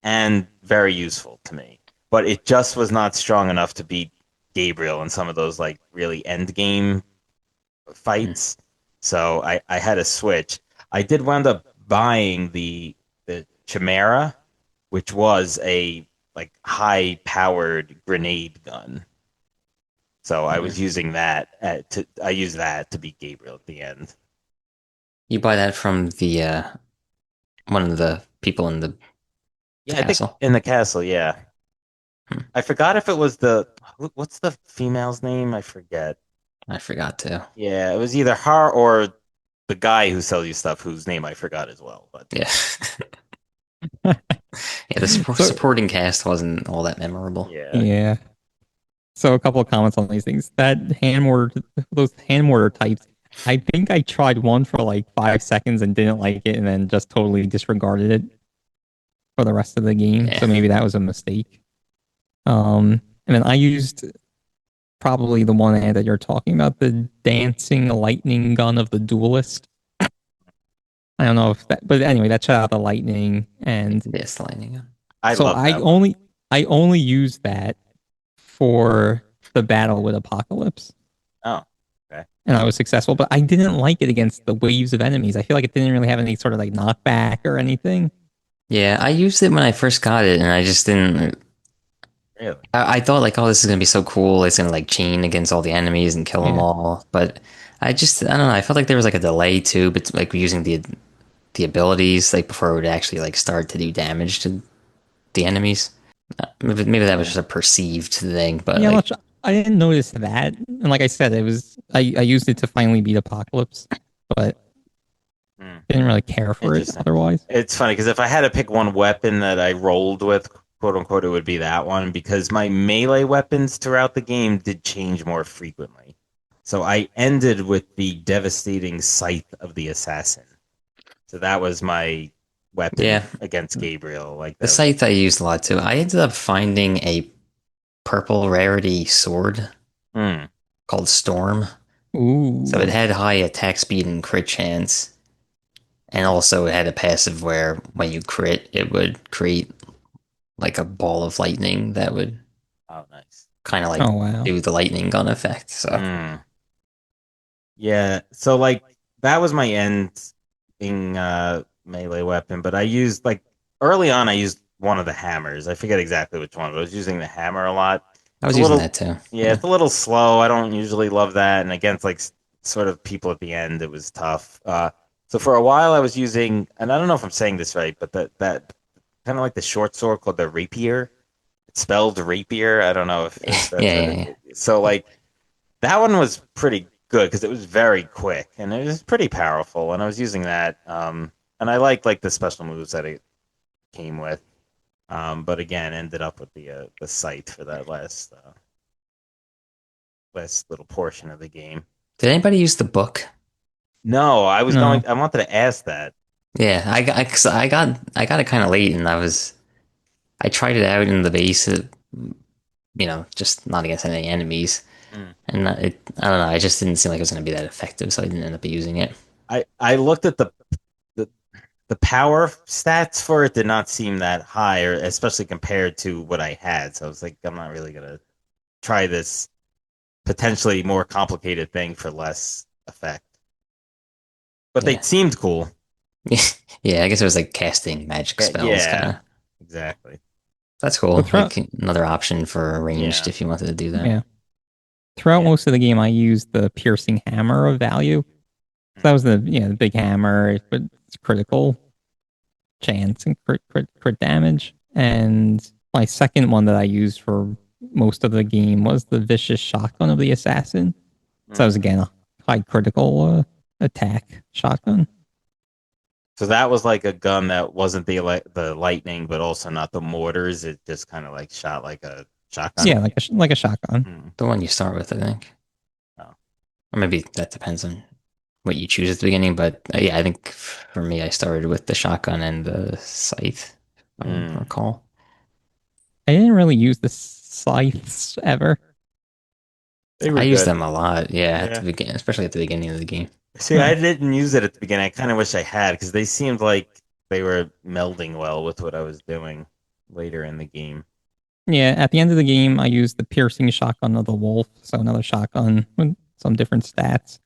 and very useful to me, but it just was not strong enough to beat Gabriel in some of those like really end game Hmm. fights. So I had to switch. I did wind up buying the Chimera, which was a like high powered grenade gun. So I was Hmm. using that I used that to beat Gabriel at the end. You buy that from the one of the people in the Yeah, I think castle. in the castle, yeah. Hmm. I forgot if it was what's the female's name? I forget. I forgot to. Yeah, it was either her or the guy who sells you stuff whose name I forgot as well. But Yeah. Yeah, the So supporting cast wasn't all that memorable. yeah. yeah. So a couple of comments on these things. Those hand mortar types. I think I tried one for like 5 seconds and didn't like it, and then just totally disregarded it for the rest of the game. Yeah. So maybe that was a mistake. And then I used probably the one ad that you're talking about, the dancing lightning gun of the duelist. I don't know if that, but anyway, that shot out the lightning, and Yes, the lightning gun. I so love that one. I only used that for the battle with Apocalypse, Oh, okay. and I was successful. But I didn't like it against the waves of enemies. I feel like it didn't really have any sort of like knockback or anything. Yeah, I used it when I first got it, and I just didn't. Really? I thought like, oh, this is gonna be so cool. It's gonna like chain against all the enemies and kill them Yeah, all. But I don't know. I felt like there was like a delay too, but like using the abilities like before it would actually like start to do damage to the enemies. Maybe that was Yeah. just a perceived thing, but yeah. like, I didn't notice that, and like I said, I used it to finally beat Apocalypse, but Hmm. didn't really care for it Interesting. otherwise. It's funny because if I had to pick one weapon that I rolled with, quote unquote, it would be that one because my melee weapons throughout the game did change more frequently. So I ended with the devastating scythe of the assassin. So that was my weapon yeah, against Gabriel. Like the that was scythe I used a lot too. I ended up finding purple rarity sword Hmm. called Storm. So it Ooh. had high attack speed and crit chance, and also it had a passive where when you crit, it would create like a ball of lightning that would Oh, nice. kind of like Oh wow. do the lightning gun effect. So Hmm. Yeah. So like that was my ending melee weapon, but I used like early on I used one of the hammers. I forget exactly which one, but I was using the hammer a lot. I It's was a using little that too. yeah, Yeah. it's a little slow. I don't usually love that. And against like sort of people at the end, it was tough. So for a while I was using, and I don't know if I'm saying this right, but that kind of like the short sword called the rapier. It's spelled rapier. I don't know if Yeah, that's what yeah, it yeah. is. So like that one was pretty good because it was very quick and it was pretty powerful. And I was using that. And I like the special moves that it came with. But again, ended up with the sight for that last little portion of the game. Did anybody use the book? No, No. I wanted to ask that. Yeah, 'cause I got it kind of late, and I tried it out in the base, just not against any enemies, Mm. and I don't know, it just didn't seem like it was going to be that effective, so I didn't end up using it. I looked at the the power stats for it did not seem that high, or especially compared to what I had. So I was like, I'm not really gonna try this potentially more complicated thing for less effect. But they Yeah, seemed cool. yeah, I guess it was like casting magic Yeah, spells, kind yeah, of. exactly. That's So cool. throughout Like another option for ranged Yeah, if you wanted to do that. yeah. Throughout yeah. most of the game I used the piercing hammer of value. So that was the big hammer, but it's critical chance and crit damage. And my second one that I used for most of the game was the vicious shotgun of the assassin. So that was Mm. again a high critical attack shotgun. So that was like a gun that wasn't the lightning, but also not the mortars. It just kind of like shot like a shotgun. Yeah, like a shotgun. Mm. The one you start with, I think. Oh. Or maybe that depends on what you choose at the beginning, but yeah, I think for me, I started with the shotgun and the scythe, if I Mm. recall. I didn't really use the scythes ever. They were I used good. them a lot, yeah, at Yeah. the beginning, especially at the beginning of the game. See, Huh. I didn't use it at the beginning. I kind of wish I had because they seemed like they were melding well with what I was doing later in the game. Yeah, at the end of the game, I used the piercing shotgun of the wolf, so another shotgun with some different stats.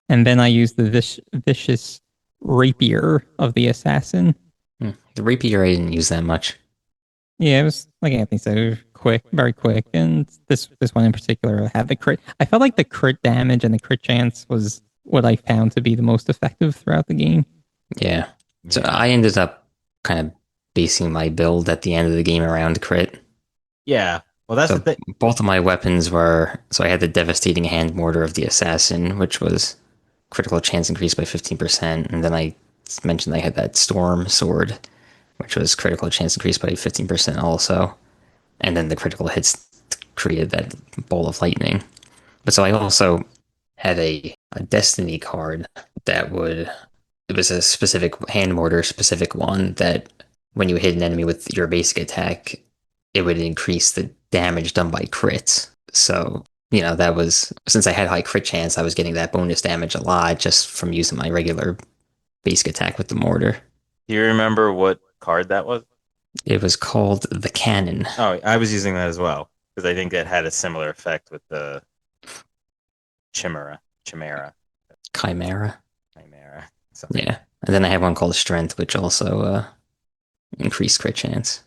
And then I used the vicious rapier of the assassin. The rapier I didn't use that much. Yeah, it was like Anthony said, quick, very quick. And this one in particular had the crit. I felt like the crit damage and the crit chance was what I found to be the most effective throughout the game. Yeah. So Yeah. I ended up kind of basing my build at the end of the game around crit. Yeah. Well, that's the So thing. both of my weapons were, so I had the devastating hand mortar of the assassin, which was critical chance increased by 15%. And then I mentioned I had that storm sword, which was critical chance increased by 15% also. And then the critical hits created that bolt of lightning. But so I also had a destiny card that would, it was a specific hand mortar specific one that when you hit an enemy with your basic attack, it would increase the damage done by crits. So, that was, since I had high crit chance, I was getting that bonus damage a lot just from using my regular basic attack with the mortar. Do you remember what card that was? It was called the cannon. Oh, I was using that as well because I think that had a similar effect with the chimera, Chimera. chimera. Sorry. Yeah. And then I had one called strength, which also increased crit chance.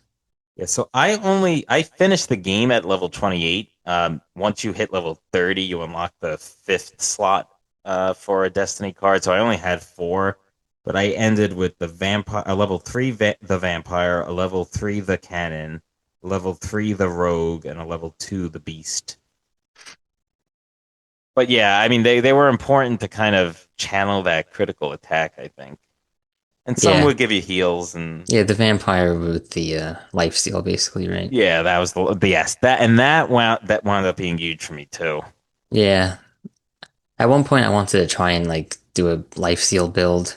Yeah. So I finished the game at level 28. Once you hit level 30, you unlock the fifth slot for a destiny card. So I only had four, but I ended with the vampire, a level three, the vampire, a level three, the cannon, level three, the rogue, and a level two, the beast. But yeah, I mean they were important to kind of channel that critical attack, I think. And some Yeah. would give you heals, and Yeah, the vampire with the life steal, basically, right? yeah, that was the yes, that wound up being huge for me too. Yeah. At one point, I wanted to try and like do a life steal build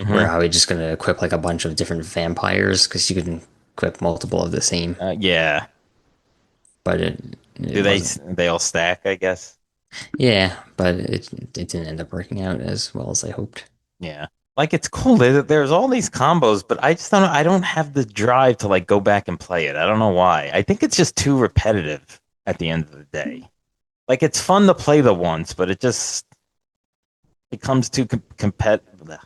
where Hmm. I was just gonna equip like a bunch of different vampires because you can equip multiple of the same. Yeah, but Do it wasn't. they all stack, I guess? Yeah, but it didn't end up working out as well as I hoped. Yeah. Like it's cool. There's all these combos, but I just don't know. I don't have the drive to like go back and play it. I don't know why. I think it's just too repetitive at the end of the day. Like it's fun to play the once, but it just becomes too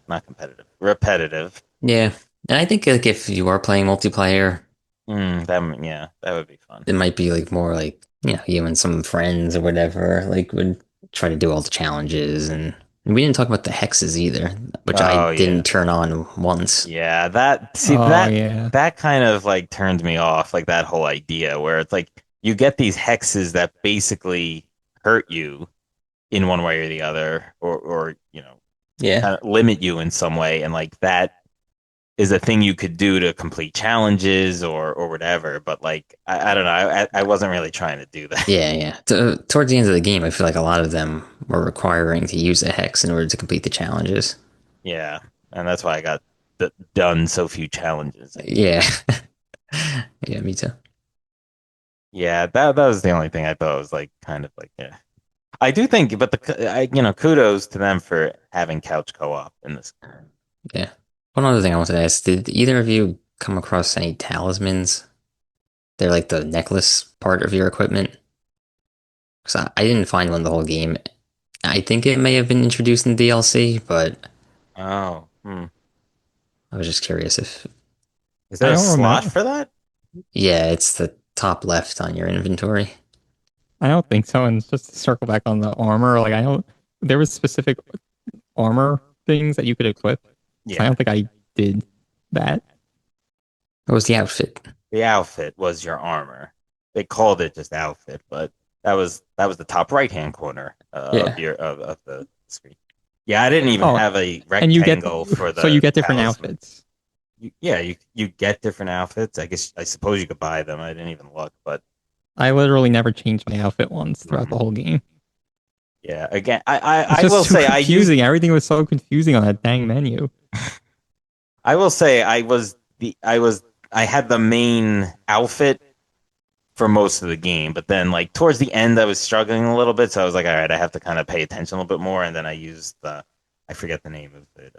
not competitive, repetitive. Yeah, and I think like if you are playing multiplayer, Yeah, that would be fun. it might be like more like you and some friends or whatever like would try to do all the challenges, and we didn't talk about the hexes either, which I Oh didn't yeah. turn on once. Yeah, that see Oh that yeah. that kind of like turned me off, like that whole idea where it's like you get these hexes that basically hurt you in one way or the other, or Yeah, kind of limit you in some way, and like that is a thing you could do to complete challenges or whatever. But like I don't know, I wasn't really trying to do that. yeah. Towards the end of the game, I feel like a lot of them were requiring to use a hex in order to complete the challenges. Yeah, and that's why I got done so few challenges, I think. Yeah, yeah, me too. Yeah, that was the only thing I thought was like kind of like yeah. I do think, but kudos to them for having couch co-op in this. Yeah. One other thing I wanted to ask: did either of you come across any talismans? They're like the necklace part of your equipment. Because I didn't find one the whole game. I think it may have been introduced in DLC, but Oh, I was just curious if, is there I a don't slot remember. for that? yeah, it's the top left on your inventory. I don't think so. And just to circle back on the armor, like I don't. There was specific armor things that you could equip. So I Yeah, don't think I did that. What was the outfit? the outfit was your armor. They called it just outfit, but that was the top right hand corner Yeah. of the screen. Yeah, I didn't even Oh, have a and you get rectangle for so you the get different talisman. outfits. Yeah, you get different outfits. I suppose you could buy them. I didn't even look, but I literally never changed my outfit once throughout the mhm. whole game. Yeah. Again, I It's I will just too say confusing. Everything was so confusing on that dang menu. I will say I had the main outfit for most of the game, but then like towards the end I was struggling a little bit, so I was like, all right, I have to kind of pay attention a little bit more, and then I used the I forget the name of it,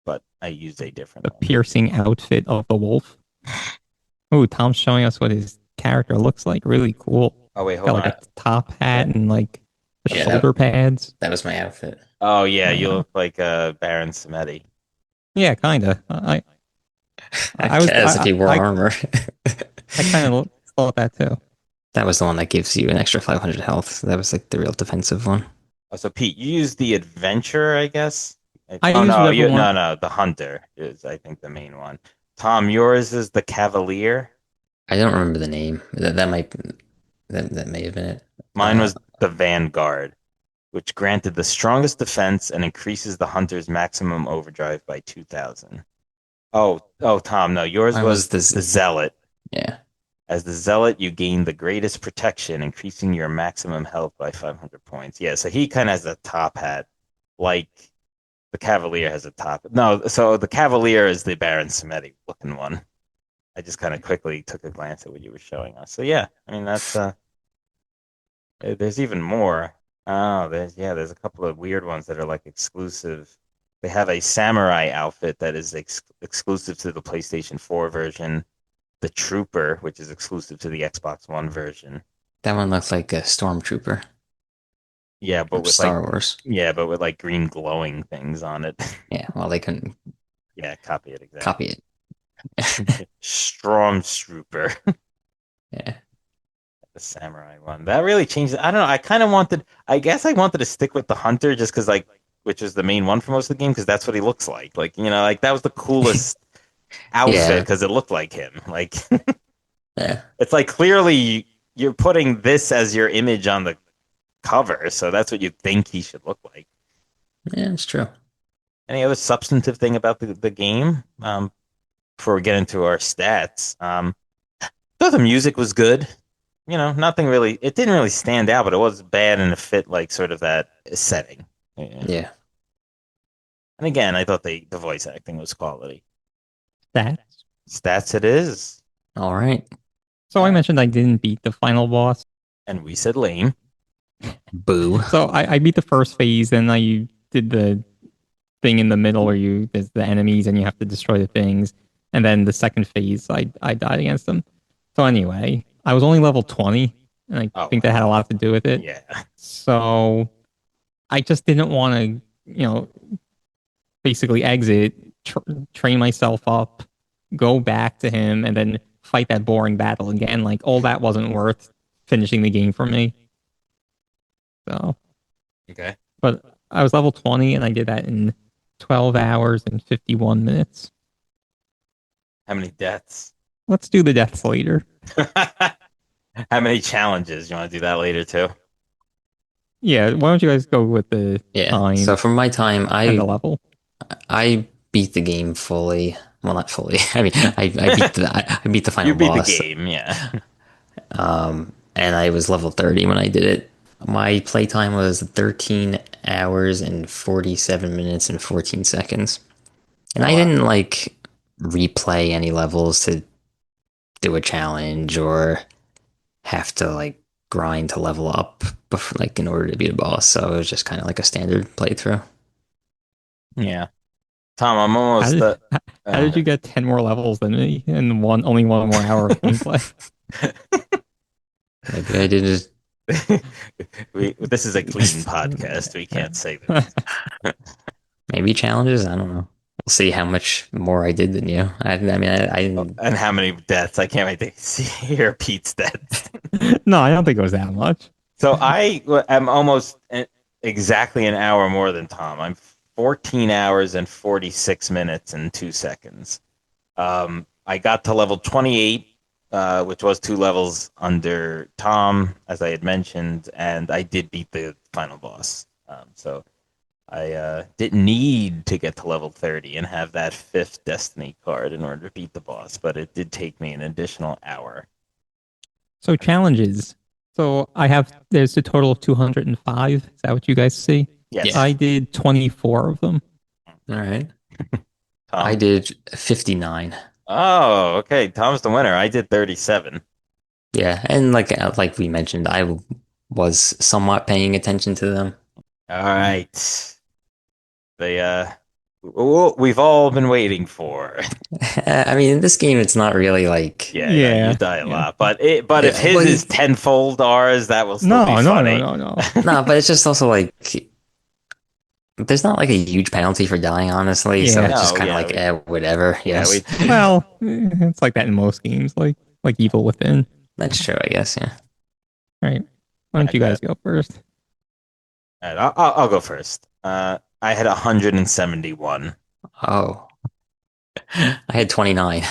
but I used a different The one. piercing outfit of the wolf. Oh, Tom's showing us what his character looks like. Really cool. Oh wait, Got hold like on. a top hat and like the Yeah, shoulder pads. that was my outfit. Oh yeah, you Uh, look like Baron Samedi. yeah, kinda. I I was guess if he wore I armor. I kind of thought that too. That was the one that gives you an extra 500 health. So that was like the real defensive one. Oh, so Pete, you used the adventurer, I guess. I Oh used no, whatever you one. no, the hunter is I think the main one. Tom, yours is the cavalier. I don't remember the name. That may have been it. Mine was the vanguard, which granted the strongest defense and increases the hunter's maximum overdrive by 2,000. Oh, Tom, no, yours Mine was was this. the zealot. Yeah, As the zealot, you gain the greatest protection, increasing your maximum health by 500 points. Yeah, so he kind of has a top hat, like the cavalier has a top. No, so the cavalier is the Baron Samedi looking one. I just kind of quickly took a glance at what you were showing us. So yeah, I mean that's there's even more. Oh, there's a couple of weird ones that are like exclusive. They have a samurai outfit that is exclusive to the PlayStation 4 version. The Trooper, which is exclusive to the Xbox One version. that one looks like a stormtrooper Yeah, but from with like Star Wars. green glowing things on it. Yeah, well, they couldn't Yeah, copy it copy exactly. it. Stormtrooper, Yeah, the samurai one. That really changed it. I don't know. I kind of wanted. I guess I wanted to stick with the hunter just because like, which is the main one for most of the game because that's what he looks like. Like like that was the coolest outfit yeah, because it looked like him. Like yeah, it's like clearly you're putting this as your image on the cover, so that's what you think he should look like. yeah. It's true. Any other substantive thing about the game? Before we get into our stats, thought the music was good. Nothing really. It didn't really stand out, but it was bad and it fit like sort of that setting. Yeah. Yeah. And again, I thought the voice acting was quality. That Stats it is. All right. So I mentioned I didn't beat the final boss. And we said lame. Boo. So I beat the first phase, and I did the thing in the middle where there's the enemies and you have to destroy the things. And then the second phase, I died against them. So anyway, I was only level 20, and I Oh, think that had a lot to do with it. yeah. So I just didn't want to, basically exit, train myself up, go back to him, and then fight that boring battle again. Like all that wasn't worth finishing the game for me. So, Okay. but I was level 20 and I did that in 12 hours and 51 minutes. How many deaths? Let's do the deaths later. How many challenges? You want to do that later too? Yeah, why don't you guys go with the Yeah. time So from my time, and the level? I beat the game fully. Well, not fully. I mean, I beat the final You beat boss. the game, yeah. And I was level 30 when I did it. My playtime was 13 hours and 47 minutes and 14 seconds. And Oh, I wow. didn't like replay any levels to do a challenge or have to like grind to level up before, like in order to beat a boss. So it was just kind of like a standard playthrough. Yeah. Tom, I'm How almost did, the. how did you get 10 more levels than me and only one more hour of gameplay? Maybe I did just This is a clean podcast. We can't say this. maybe challenges. I don't know. We'll see how much more I did than you. I mean, I didn't. And how many deaths? I can't wait to hear Pete's deaths. No, I don't think it was that much. So I am almost exactly an hour more than Tom. I'm 14 hours and 46 minutes and 2 seconds. I got to level 28, which was 2 levels under Tom, as I had mentioned, and I did beat the final boss. So I didn't need to get to level 30 and have that fifth destiny card in order to beat the boss, but it did take me an additional hour. So challenges. So there's a total of 205. Is that what you guys see? Yes. Yeah. I did 24 of them. All right. Tom? I did 59. Oh, okay. Tom's the winner. I did 37. Yeah, and like we mentioned, I was somewhat paying attention to them. All right. We've all been waiting for. I mean, in this game, it's not really like Yeah, you die a lot, but if Yeah, his well, is tenfold ours, that will still No, be no, funny. no. no, but it's just also like there's not like a huge penalty for dying, honestly. So Yeah. it's just No, kind of yeah, like whatever. Yeah, Yes, Well, it's like that in most games, like Evil Within. that's true. I guess. Yeah. All right. Why don't you guys go first? All right, I'll go first. I had 171. Oh, I had 29.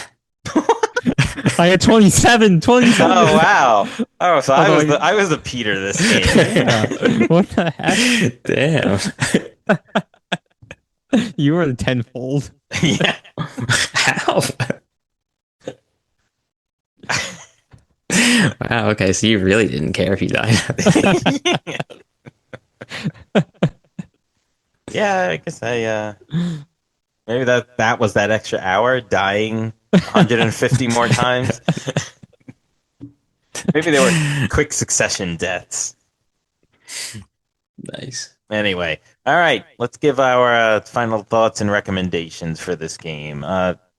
I had 27. 27. Oh wow! Oh, so Although I was the Peter this game. Yeah. What the heck? Damn. You were the tenfold. Yeah. How? Wow. Okay, so you really didn't care if you died. Yeah, I guess maybe that was that extra hour dying 150 more times. Maybe they were quick succession deaths. Nice. Anyway, all right, let's give our final thoughts and recommendations for this game.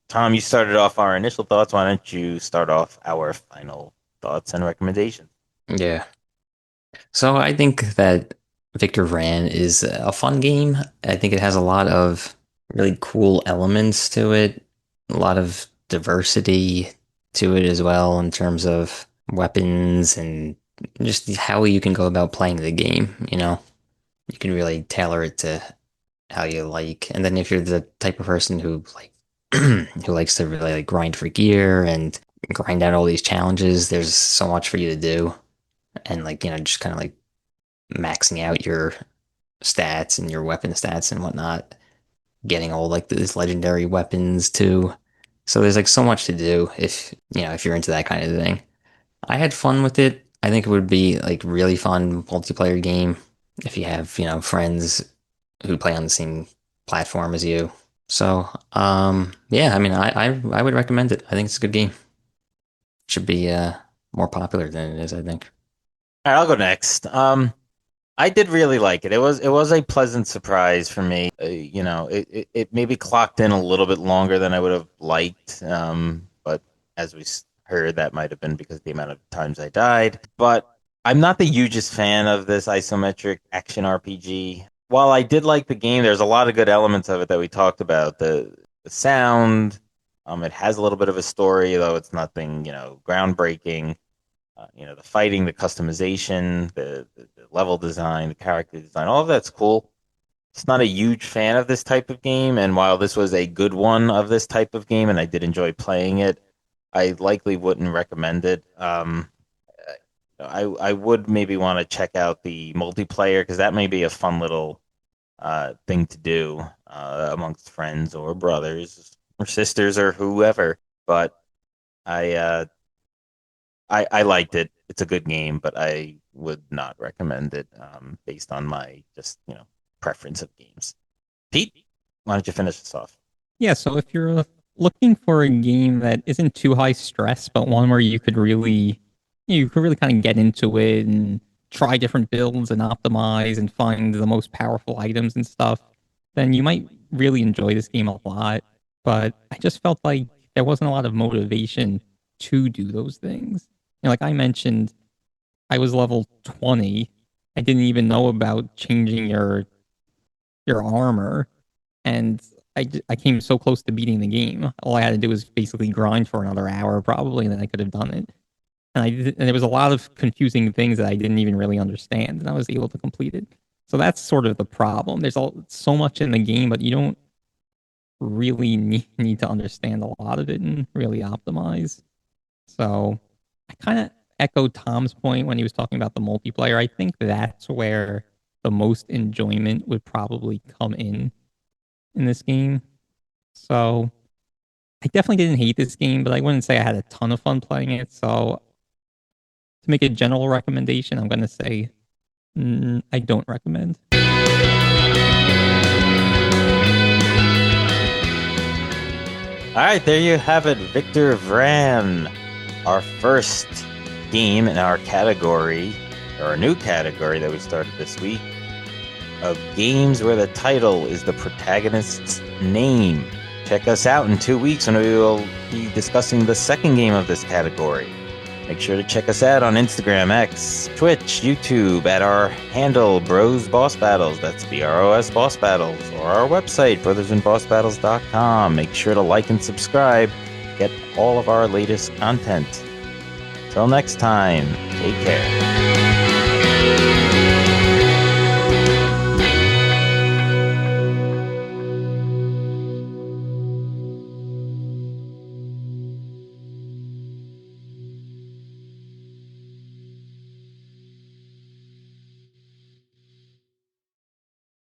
Tom, you started off our initial thoughts. Why don't you start off our final thoughts and recommendations? Yeah. So I think that Victor Vran is a fun game. I think it has a lot of really cool elements to it, a lot of diversity to it as well in terms of weapons and just how you can go about playing the game, you know. You can really tailor it to how you like. And then if you're the type of person who like who likes to really like grind for gear and grind out all these challenges, there's so much for you to do. And like, you know, just kind of like maxing out your stats and your weapon stats and whatnot, getting all like these legendary weapons too. So there's like so much to do if you know if you're into that kind of thing. I had fun with it. I think it would be like really fun multiplayer game if you have, you know, friends who play on the same platform as you. So yeah, I mean I would recommend it. I think it's a good game. Should be more popular than it is, I think. All right, I'll go next. I did really like it. It was a pleasant surprise for me. It maybe clocked in a little bit longer than I would have liked. But as we heard, that might have been because of the amount of times I died. But I'm not the hugest fan of this isometric action RPG. While I did like the game, there's a lot of good elements of it that we talked about. The sound, it has a little bit of a story, though it's nothing, groundbreaking. The fighting, the customization, the level design, the character design, all of that's cool. It's not a huge fan of this type of game, and while this was a good one of this type of game, and I did enjoy playing it, I likely wouldn't recommend it. I would maybe want to check out the multiplayer because that may be a fun little thing to do amongst friends or brothers or sisters or whoever. But I I liked it. It's a good game, but I would not recommend it based on my just preference of games. Pete, why don't you finish this off? Yeah, so if you're looking for a game that isn't too high stress, but one where you could really kind of get into it and try different builds and optimize and find the most powerful items and stuff, then you might really enjoy this game a lot. But I just felt like there wasn't a lot of motivation to do those things. Like I mentioned, I was level 20. I didn't even know about changing your armor, and I came so close to beating the game. All I had to do was basically grind for another hour, probably, and then I could have done it. And there was a lot of confusing things that I didn't even really understand, and I was able to complete it. So that's sort of the problem. There's so much in the game, but you don't really need to understand a lot of it and really optimize. So I kind of echo Tom's point when he was talking about the multiplayer. I think that's where the most enjoyment would probably come in this game. So I definitely didn't hate this game, but I wouldn't say I had a ton of fun playing it. So to make a general recommendation, I'm going to say I don't recommend. All right, there you have it, Victor Vran, our first game in our category, or a new category that we started this week, of games where the title is the protagonist's name. Check us out in 2 weeks when we will be discussing the second game of this category. Make sure to check us out on Instagram, X, Twitch, YouTube at our handle, Bros Boss Battles. That's BROS Boss Battles. Or our website, brothersandbossbattles.com. Make sure to like and subscribe. Get all of our latest content. Till next time, take care.